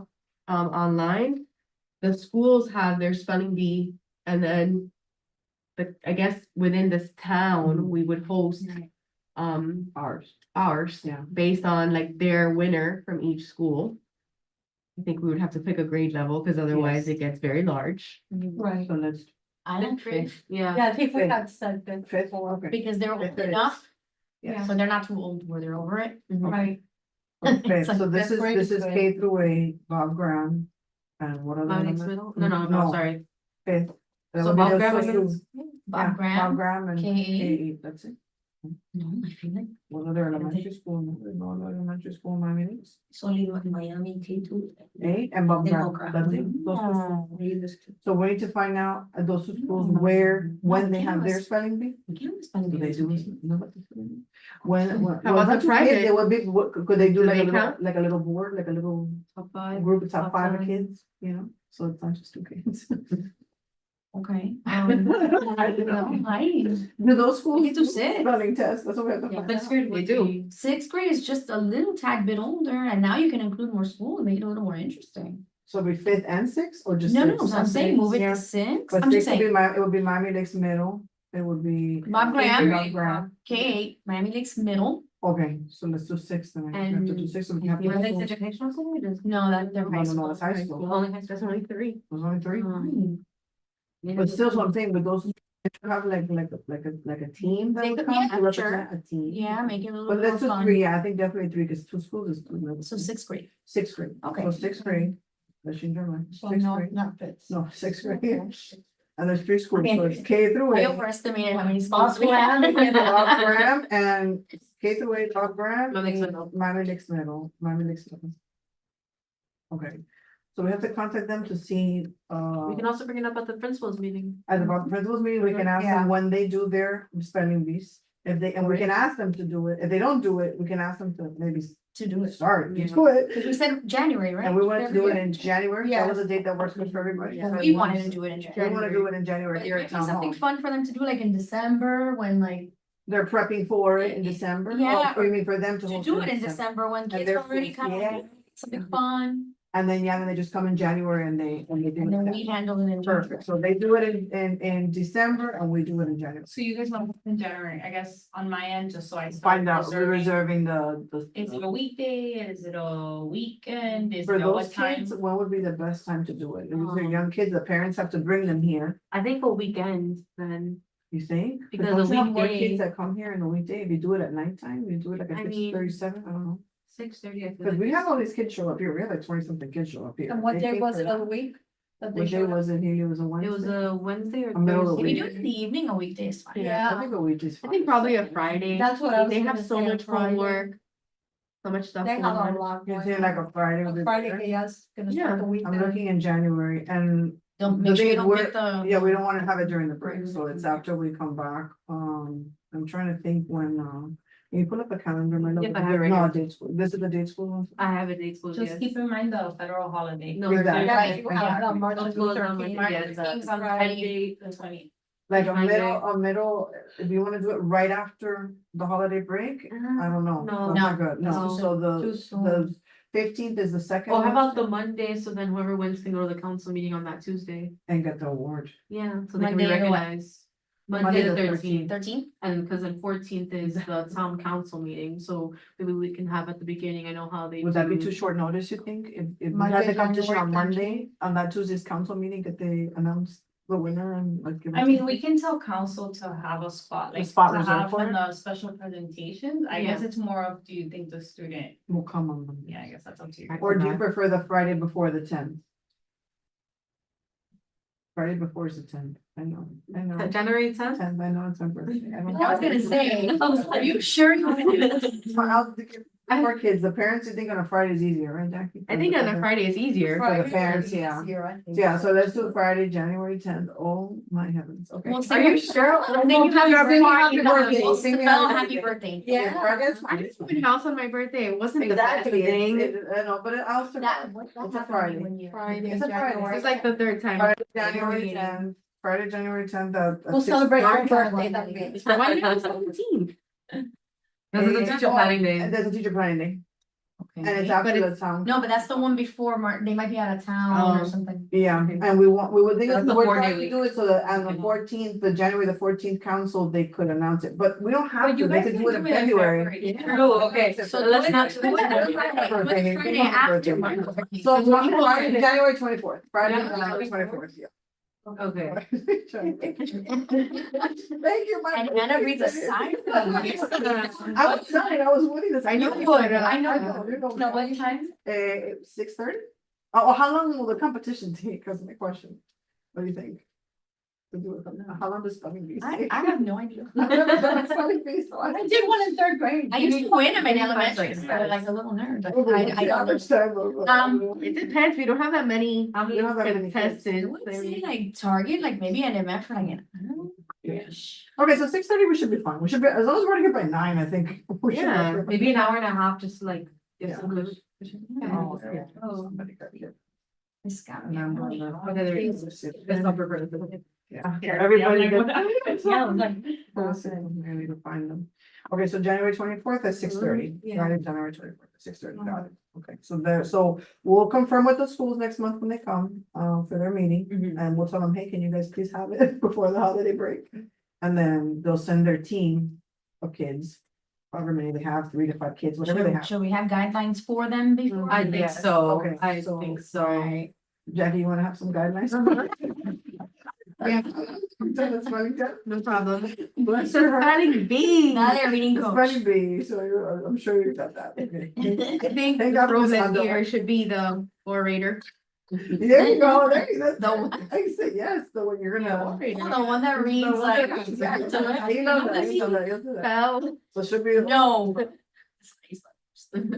online, the schools have their spelling bee, and then I guess within this town, we would host ours Yeah. based on like their winner from each school. I think we would have to pick a grade level because otherwise Yes. it gets very large. Right. So let's. I like fifth. Yeah. Yeah, people Fifth. have said that Fifth, before, okay. because they're Fifth old it is. enough, Yes. but they're not too old where they're over it. Right. It's Okay, like so this fifth is, grade this is is good. K through 8, Bob Graham. And what other? Bob Nix element? Middle? No, sorry. Fifth. That So would be Bob the Graham social- is- yeah, Bob Bob Graham, Graham and K8. K8, that's it. No, I feel like What other elementary school? No other elementary school, Miami Lakes. it's only in Miami, K2. 8 and Bob Then Graham, Bob Graham. that's it. Those two schools. So we need to find out at those two schools No, where, when no, they have their cameras. spelling bee. We can't spend Do they do it? No, but they do it. When, How about well, the not too big, private? they would be, what, could they do Do like a they little, count? like a little board, like a little Top 5. group of top Top 5 of 10. kids, you know? So it's not just 2 kids. Okay. I don't know. Nice. Do those schools We can do do 6. spelling tests? That's what we have to Yeah, find but out. scared They do. Sixth grade is just a little tad bit older, and now you can include more school and make it a little more interesting. So be 5th and 6th or just? No, no, 6th? so I'm saying move it Yeah. to six. But I'm just 6 would be saying, it would be Miami Lakes Middle, it would be. Bob Graham, Bob Graham. K8, Miami Lakes Middle. Okay, so let's do 6 then. We have to do And- 6 so we can have. You the think full- educational center is? No, that they're No, high no, no, school. it's high school. Only high school. There's only 3. There's only 3. Fine. But still, so I'm saying with those, you have like a team that They would could- come yeah, to represent sure. a team. Yeah, make it a little But bit more let's do fun. 3, yeah, I think definitely 3, because 2 schools is too little. So sixth grade. 6th grade. Okay. So 6th grade, let's change our mind, So 6th no, grade, not fifth. no, 6th grade, and there's 3 schools, Okay. so it's K through I 8. overestimated how many Bob schools we have. Bob Graham and K through 8, Bob Graham. Miami Lakes and Middle. Miami Lakes Middle, Miami Lakes Middle. Okay, so we have to contact them to see, We can also bring it up at the principal's meeting. at the principal's meeting, we can ask them when they do their spelling bees. If they, and we can ask them to do it, if they don't do it, we can ask them to maybe To do it. start, Yeah. do it. Because we said January, right? And we wanted to do it Every in January, Yeah. that was a date that works good for everybody. year. So We wanted to do it in We January. wanna do it in January But here it at might be town hall. something fun for them to do like in December when like, They're prepping for it in December. Yeah. Or you mean for them to to host do it in December when kids they're are already free, kind yeah. of, something fun. And then, yeah, then they just come in January and they do And then it. we then. handle it in January. Perfect, so they do it in December and we do it in January. So you guys want in January, I guess, on my end, just so I. start Find out, we're reserving. reserving the. Is it a weekday? Is it a weekend? Is For it a those what time? kids, when would be the best time to do it? If they're young kids, the parents have to bring them here, I think a weekend then. you think? But Because don't a you have more weekday- kids that come here in the weekday, if you do it at nighttime, you do it like I at mean, 6:37, I don't know. 6:30, I feel Cause like. we have all these kids show up here, we have like 20 something kids show up here. And what They day pay was for it that. of the week? That they What day showed up? was it here? It was a It was Wednesday. a Wednesday or A middle of Thursday. If you week. do it in the evening, a weekday is fine. Yeah, I think a week is I fine. think probably a Friday. That's what I was They have gonna so say, a much Friday. homework. So much stuff They going have a on. lot. You going say on. like a Friday would be Friday, better? yes, gonna Yeah, start the I'm weekend. looking in January and Don't the make sure thing you is don't we're- get the. yeah, we don't wanna have it during the break, so it's after we come back. I'm trying to think when, can you pull up a calendar? My Yep, I have it right No, here. a date school. This is the date school one? I have a date school, Just yes. keep in mind the federal holiday. No, Exactly. Yeah, Thursday. you have the Martin Those Luther on King. like- Martin yeah, Luther the King's on Friday. the 20th. Like Monday. a middle, if you wanna do it right after the holiday break, I don't know. No. That's not good, No, no, too so Too the soon. 15th is the second. Oh, how one, about the Monday, so then whoever wins can go to the council meeting on that Tuesday? And get the award. Yeah, so they can be Monday the what? recognized. Monday the 13th, 13th? and because then 14th is the town council meeting, so maybe we can have at the beginning, I know how they. Would that be do- too short notice, you think? If we Monday, had the competition January on Monday, 13th? on that Tuesday's council meeting, that they announce the winner and like. give I it mean, to- we can tell council to have a spot, like, spot to reserved have for in it? the special presentations. I guess Yeah. it's more of, do you think the student, Will come on Monday. yeah, I guess that's up to you. Or do you prefer the Friday before the 10th? Friday before is the 10th, I know. January 10th? 10th, I know it's my birthday. I don't I was gonna say, are you sure you? For kids, the parents, you think on a Friday is easier, right, Jackie? I think on a Friday is easier. For the parents, yeah. Yeah, so let's do Friday, January 10th. Oh, my heavens, okay. Well, Are you sure? And then you have your Sing me party, happy birthday, we'll sing me spell happy happy birthday. birthday. Yeah, Friday's I fine. didn't open house on my birthday. It wasn't the best Exactly, thing. I know, but I'll That, survive. what It's a happened Friday. when you? Friday, It's a Friday. It's like the third time. Friday, January 10th, Friday, January 10th. We'll celebrate our birthday that day. Why did you 17? This is a teacher planning day. There's a teacher planning day. And Okay. it's after But the town. No, but that's the one before they might be out of town or Oh. something. Yeah, and we would think, That's the we're 4-day trying to week. do it so that on the Okay. 14th, the January the 14th council, they could announce it, but we don't have But to, you they guys could can do it in do it in February. Oh, okay, so let's not do it. Birthday, Let's bring it after my So birthday. Friday, January 24th, Friday, January 24th, yeah. Okay. Thank you, my. And Anna reads a sign. I was excited, I was winning this, I know. You would, I know. you know. No, what time? 6:30? Oh, how long will the competition take, is my question. What do you think? To do it, how long does spelling bee I take? have no idea. I've never done spelling bee, so I I did one in 3rd grade. I used to win them in elementary, so I was like a little nerd, but I don't know. It depends, we don't have that many We don't have that many kids. I contestants. would say like Target, like maybe an event for like an. Okay, so 6:30, we should be fine, we should be, as long as we're here by 9, I think. we should be Yeah, okay. Maybe an hour and a half, just to like. give Yeah. some good- Oh, yeah. Oh. Somebody got it. It's got And me. I'm on the- Okay, there it That's not prepared. Yeah, Yeah, everybody. I'm like, gets- Yeah, I was like, I need to find them. Okay, so January 24th at 6:30. Yeah. Friday, January 24th at 6:30, got it. Okay, so we'll confirm with the schools next month when they come, for their meeting. And we'll tell them, hey, can you guys please have it before the holiday break? And then they'll send their team of kids, however many they have, 3 to 5 kids, whatever they have. Should we have guidelines for them before? I think Yeah. so, Okay, I so- think so. Right. Jackie, you wanna have some guidelines? Yeah. That's funny, Jack. No problem. Bless her heart. Spelling bee. Now they're reading It's coach. funny bee, so I'm sure you got that. Okay. I think Thank God for this Roman bundle. here should be the orator. There you go, there you go. The- I said yes, the one you're gonna. The one that reads like. Yeah, you know that, you know that, you'll do that. Spell. So should be. No.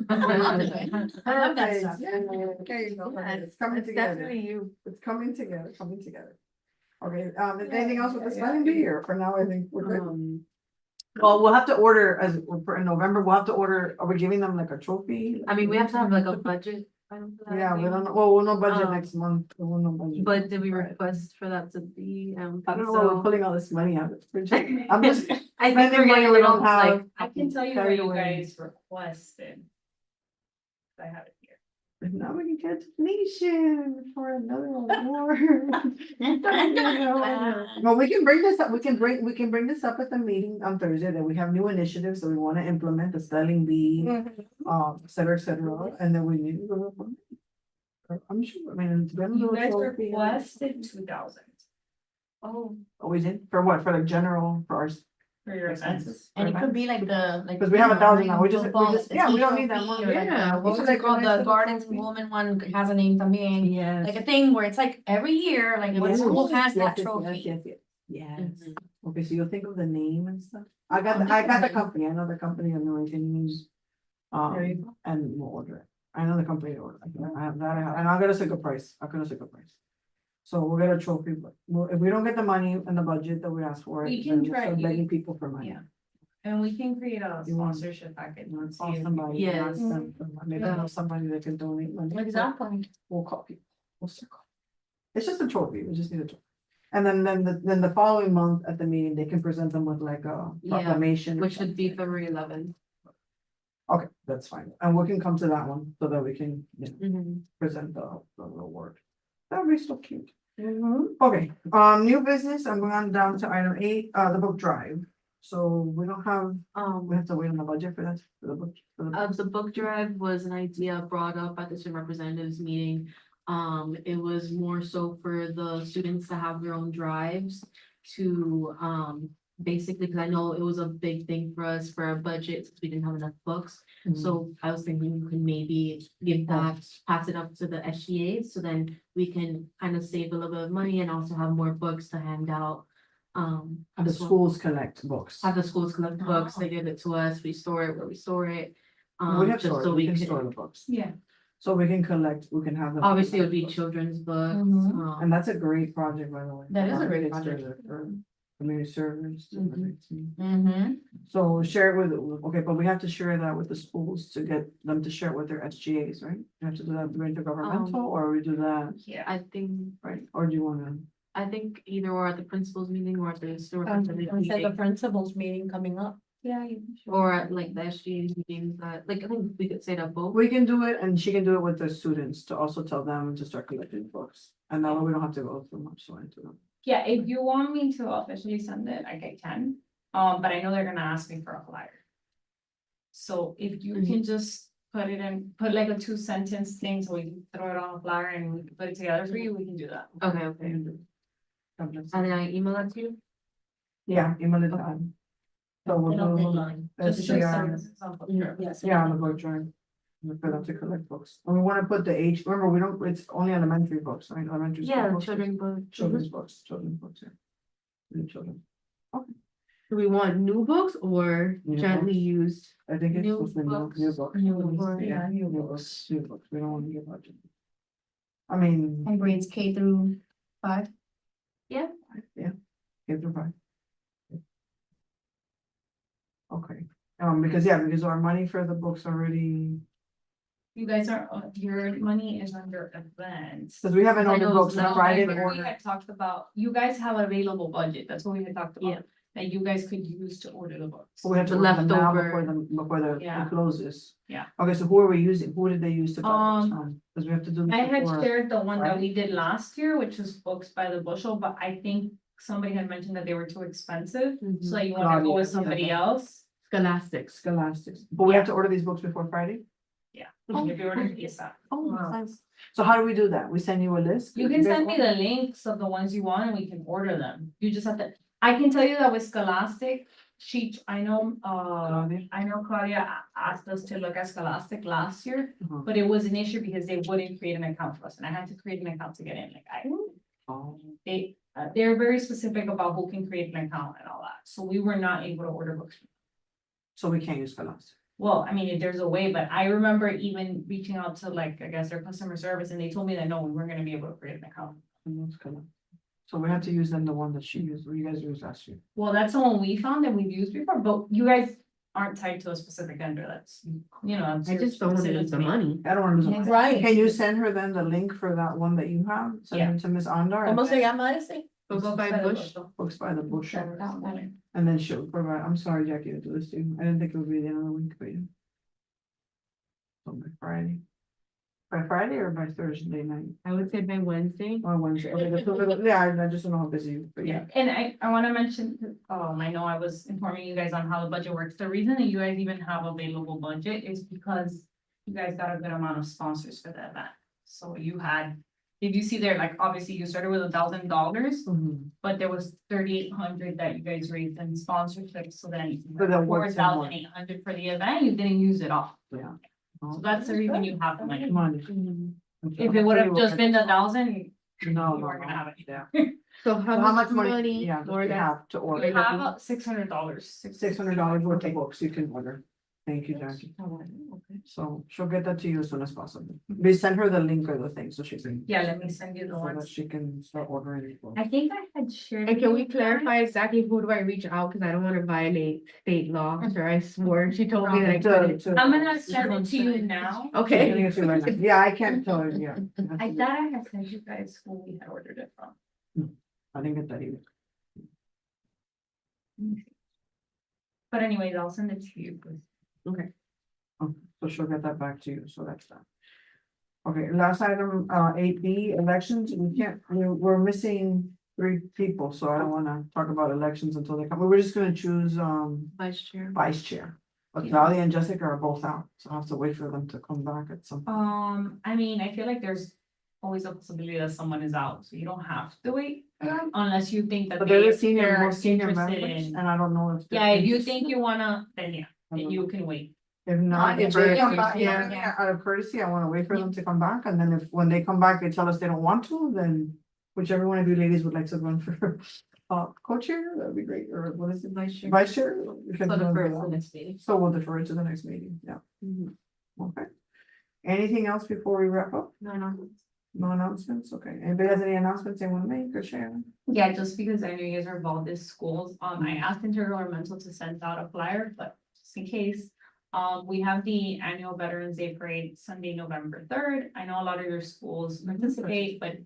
I love that Okay, stuff. yeah, okay, you know, it's coming It's together, definitely you. it's coming together. Okay, anything else with the spelling bee, or for now, I think we're good. Well, we'll have to order, as for in November, we'll have to order, are we giving them like a trophy? I mean, we have to have like a budget. item for that, Yeah, we maybe. don't know, well, we'll know budget Um, next month, we'll know budget. But did we request for that to be, I don't know where we're putting all this money out. I'm just. I think we're getting a we little don't have. like, I can tell you what Carried you away. guys requested. I have it here. Now we can get nation for another award. Well, we can bring this up, we can bring this up at the meeting on Thursday, that we have new initiatives that we wanna implement, the spelling bee, et cetera, and then we need to go. I'm sure, I mean. it's been a You little guys trophy. requested 2,000 Oh, we did, for what, for the general, for ours? for your expenses. And it could be like the, like. 'Cause we have you know, 1,000 now, we just- football, the yeah, we don't TOP need that one. or like, Yeah, what was we it should called? like The the Gardens trophy. Woman one has a name también. Yes. Like a thing where it's like every year, like what school has that trophy? Yes. Okay, so you'll think of the name and stuff. I got the company, I know the company, I know I can use. There you go. And we'll order it. I know the company to order. I have that, and I'll get us a good price. I'll get us a good price. So we'll get a trophy, but if we don't get the money and the budget that we asked for, We then can we'll try start to- begging people for money. Yeah. And we can create a You want- sponsorship package. We'll and see call if- somebody. and Yes. ask them for money. Maybe know somebody that can donate money. Exactly. We'll call people. We'll start calling. It's just a trophy. We just need a trophy. And then the following month at the meeting, they can present them with like a Yeah, proclamation. or which would be something. February 11th. Okay, that's fine. And we can come to that one so that we can, you know, Mm-hmm. present the award. That'd be so cute. Mm-hmm. Okay, new business, I'm going on down to item 8, the book drive. So we don't have, we have to wait on the budget for that, for the book. for the- The book drive was an idea brought up at the student representatives meeting. It was more so for the students to have their own drives to, basically, because I know it was a big thing for us for our budget, since we didn't have enough books. So I was thinking we could maybe give that, pass it up to the SGA, so then we can kind of save a little bit of money and also have more books to hand out. The so- schools collect books. Have the schools collect books, they give it to us, we store it where we store it. We have just stores, so we we can can, store the books. Yeah. So we can collect, we can have them. obviously it would be children's books. Mhm. And that's a great project, by the way. That is a great It's for project. the- for Community service. Mm-hmm. So share it with, okay, but we have to share that with the schools to get them to share it with their SGAs, right? You have to do that through intergovernmental, or we do that, Yeah. I think, right? Or do you wanna? I think either or at the principal's meeting or at the store. The principal's meeting coming up. Yeah. Or at like the SG meetings that, like, I think we could say that both. We can do it and she can do it with the students to also tell them to start collecting books. And that way we don't have to go through much so into them. Yeah, if you want me to officially send it, like I can, but I know they're gonna ask me for a flyer. So if you can just put it in, put like a 2-sentence thing, so we can throw it on a flyer and we can put it together for you, we can do that. Okay, okay. And then I email that to you? Yeah, email it down. So we'll Instead of do. deadline. Just Yeah, 2 sentences on the- Yes. yeah, on the book drive. For them to collect books. And we wanna put the age, remember, we don't, it's only elementary books, right? Elementary. school Yeah, books. children book. Children's books, yeah. The children. Do we want new books or New gently books. used? I think it's New supposed to be new books. books. New books, Yeah, new books, new books, we don't want to give budget. I mean, And grades K through 5. yeah, give them back. Okay, because our money for the books already, You guys are, your money is under events. because we haven't I ordered know books, now, and Friday remember we order. had talked about, you guys have available budget, that's what we had talked Yeah. about. That you guys could use to order the books. We have to The order them now leftover. before the Yeah. it closes. Yeah. Okay, so who are we using, who did they use to buy books from? Because we have to do. this I had before- shared the one that right? we did last year, which was books by the bushel, but I think somebody had mentioned that they were too expensive. So you wanna go Claudia, with somebody else? Scholastics. Scholastics, but we have to order these books before Friday? Yeah. Oh. If you order pizza. Oh, Wow. nice. So how do we do that? We send you a list? You can send me the links of the ones you want and we can order them. You just have to, I can tell you that with Scholastic, I know, Claudia? I know Claudia asked us to look at Scholastic last year, Mhm. but it was an issue because they wouldn't create an account for us and I had to create an account to get in, like Oh. they're very specific about who can create an account and all that, so we were not able to order books. So we can't use Scholastic. Well, I mean, if there's a way, but I remember even reaching out to like, I guess their customer service and they told me that no, we weren't gonna be able to create an account. So we have to use then the one that she used, or you guys used last year. Well, that's the one we found that we've used before, but you guys aren't tied to a specific vendor, that's, you know. I just don't want to lose the money. I don't want to lose. it. Right. Can you send her then the link for that one that you have? Send it to Miss Andar. ¿Cómo se llama ese? Books by Bush. Books by the bush. Check it out, then. And then she'll provide, I'm sorry, Jackie, to do this too. I didn't think it would be the end of the week, but yeah. So by Friday. By Friday or by Thursday night? I would say by Wednesday. Or Wednesday? Okay, yeah, I just don't know how busy, but yeah. Yeah, and I wanna mention, I know I was informing you guys on how the budget works, the reason that you guys even have available budget is because you guys got a good amount of sponsors for the event, so you had, if you see there, like, obviously you started with $1,000, Mhm. but there was 3,800 that you guys raised in sponsorships, so then So that works out more. 4,800 for the event, you didn't use it all, Yeah. so that's the reason you have the money. Money. If it would have just been the 1,000, No, you no, weren't gonna have it. yeah. So So how much money? Yeah, more you than- have to we order. have about $600. $600 worth of books you can order. Thank you, Jackie. So she'll get that to you as soon as possible. We send her the link or the thing so she can. Yeah, let me send you the So that ones. she can start ordering it. I think I had shared. And can we with you clarify guys. exactly who do I reach out? Cause I don't wanna violate state law. I'm sure I swore, she told me that I To- couldn't. to- I'm gonna send it to you now. I'm Okay. getting it to you right now. Yeah, I can't tell her, yeah. I thought I had sent you guys who we had ordered it from. I didn't get that either. But anyways, I'll send it to you. Okay, so she'll get that back to you, so that's done. Okay, last item, 8B, elections, we're missing 3 people, so I don't wanna talk about elections until they come, we're just gonna choose, Vice chair. vice chair. But Yeah. Claudia and Jessica are both out, so I have to wait for them to come back at some. I mean, I feel like there's always a possibility that someone is out, so you don't have to wait unless you think that But they're the they're most senior interested members, in. and I don't know if. they're Yeah, if you interested. think you wanna, then yeah, I then don't you know. can wait. If not, Yeah, if they come back, yeah. out of courtesy, I wanna wait for them to come back, and then if, when they come back, they tell us they don't want to, then. Whichever one of you ladies would like to run for, co-chair, that'd be great, or what is it, Vice chair. vice chair? You can So the run for first that. and next meeting. So we'll defer it to the next meeting, yeah. Okay. Anything else before we wrap up? No, no. No announcements, okay, anybody has any announcements they wanna make or share? Yeah, just because I know you guys are involved in schools, I asked Intergovernmental to send out a flyer, but just in case. We have the annual Veterans Day Parade Sunday, November 3rd. I know a lot of your schools participate, but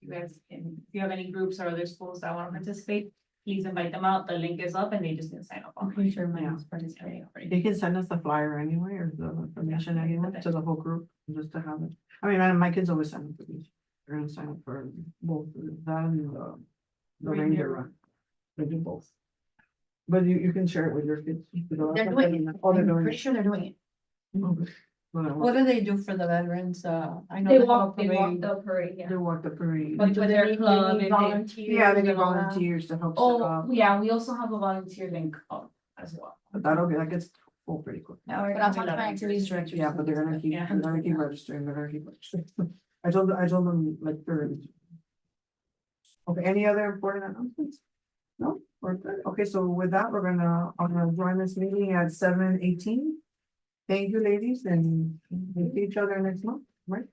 you guys can, if you have any groups or other schools that want to participate, please invite them out. The link is up and they just need to sign up. I'm pretty sure my Yeah. house participating already. They can send us the flyer anyway, or the information anyway, to the whole group, just to have it. I mean, my kids always sign up for these. They're gonna sign up for both that and the reindeer run. They do both. But you can share it with your kids. They're doing it. Oh, they're I'm doing pretty it. sure they're doing it. Okay. Well, What do they do for the veterans? I know They have a walk parade. the parade, yeah. They walk the parade. But with their club, They if need they- volunteers. Yeah, they need and all that. volunteers to help set Oh, up, yeah, we also have a volunteer link up as well. but that gets full pretty quick. Now we're But gonna I'll talk do to my that. activities director. Yeah, but they're gonna keep, Yeah. they're gonna keep registering, they're gonna keep registering. I told them like 30. Okay, any other important announcements? No, we're good. Okay, so with that, I'm gonna join this meeting at 7:18. Thank you, ladies, and we'll see each other next month, right?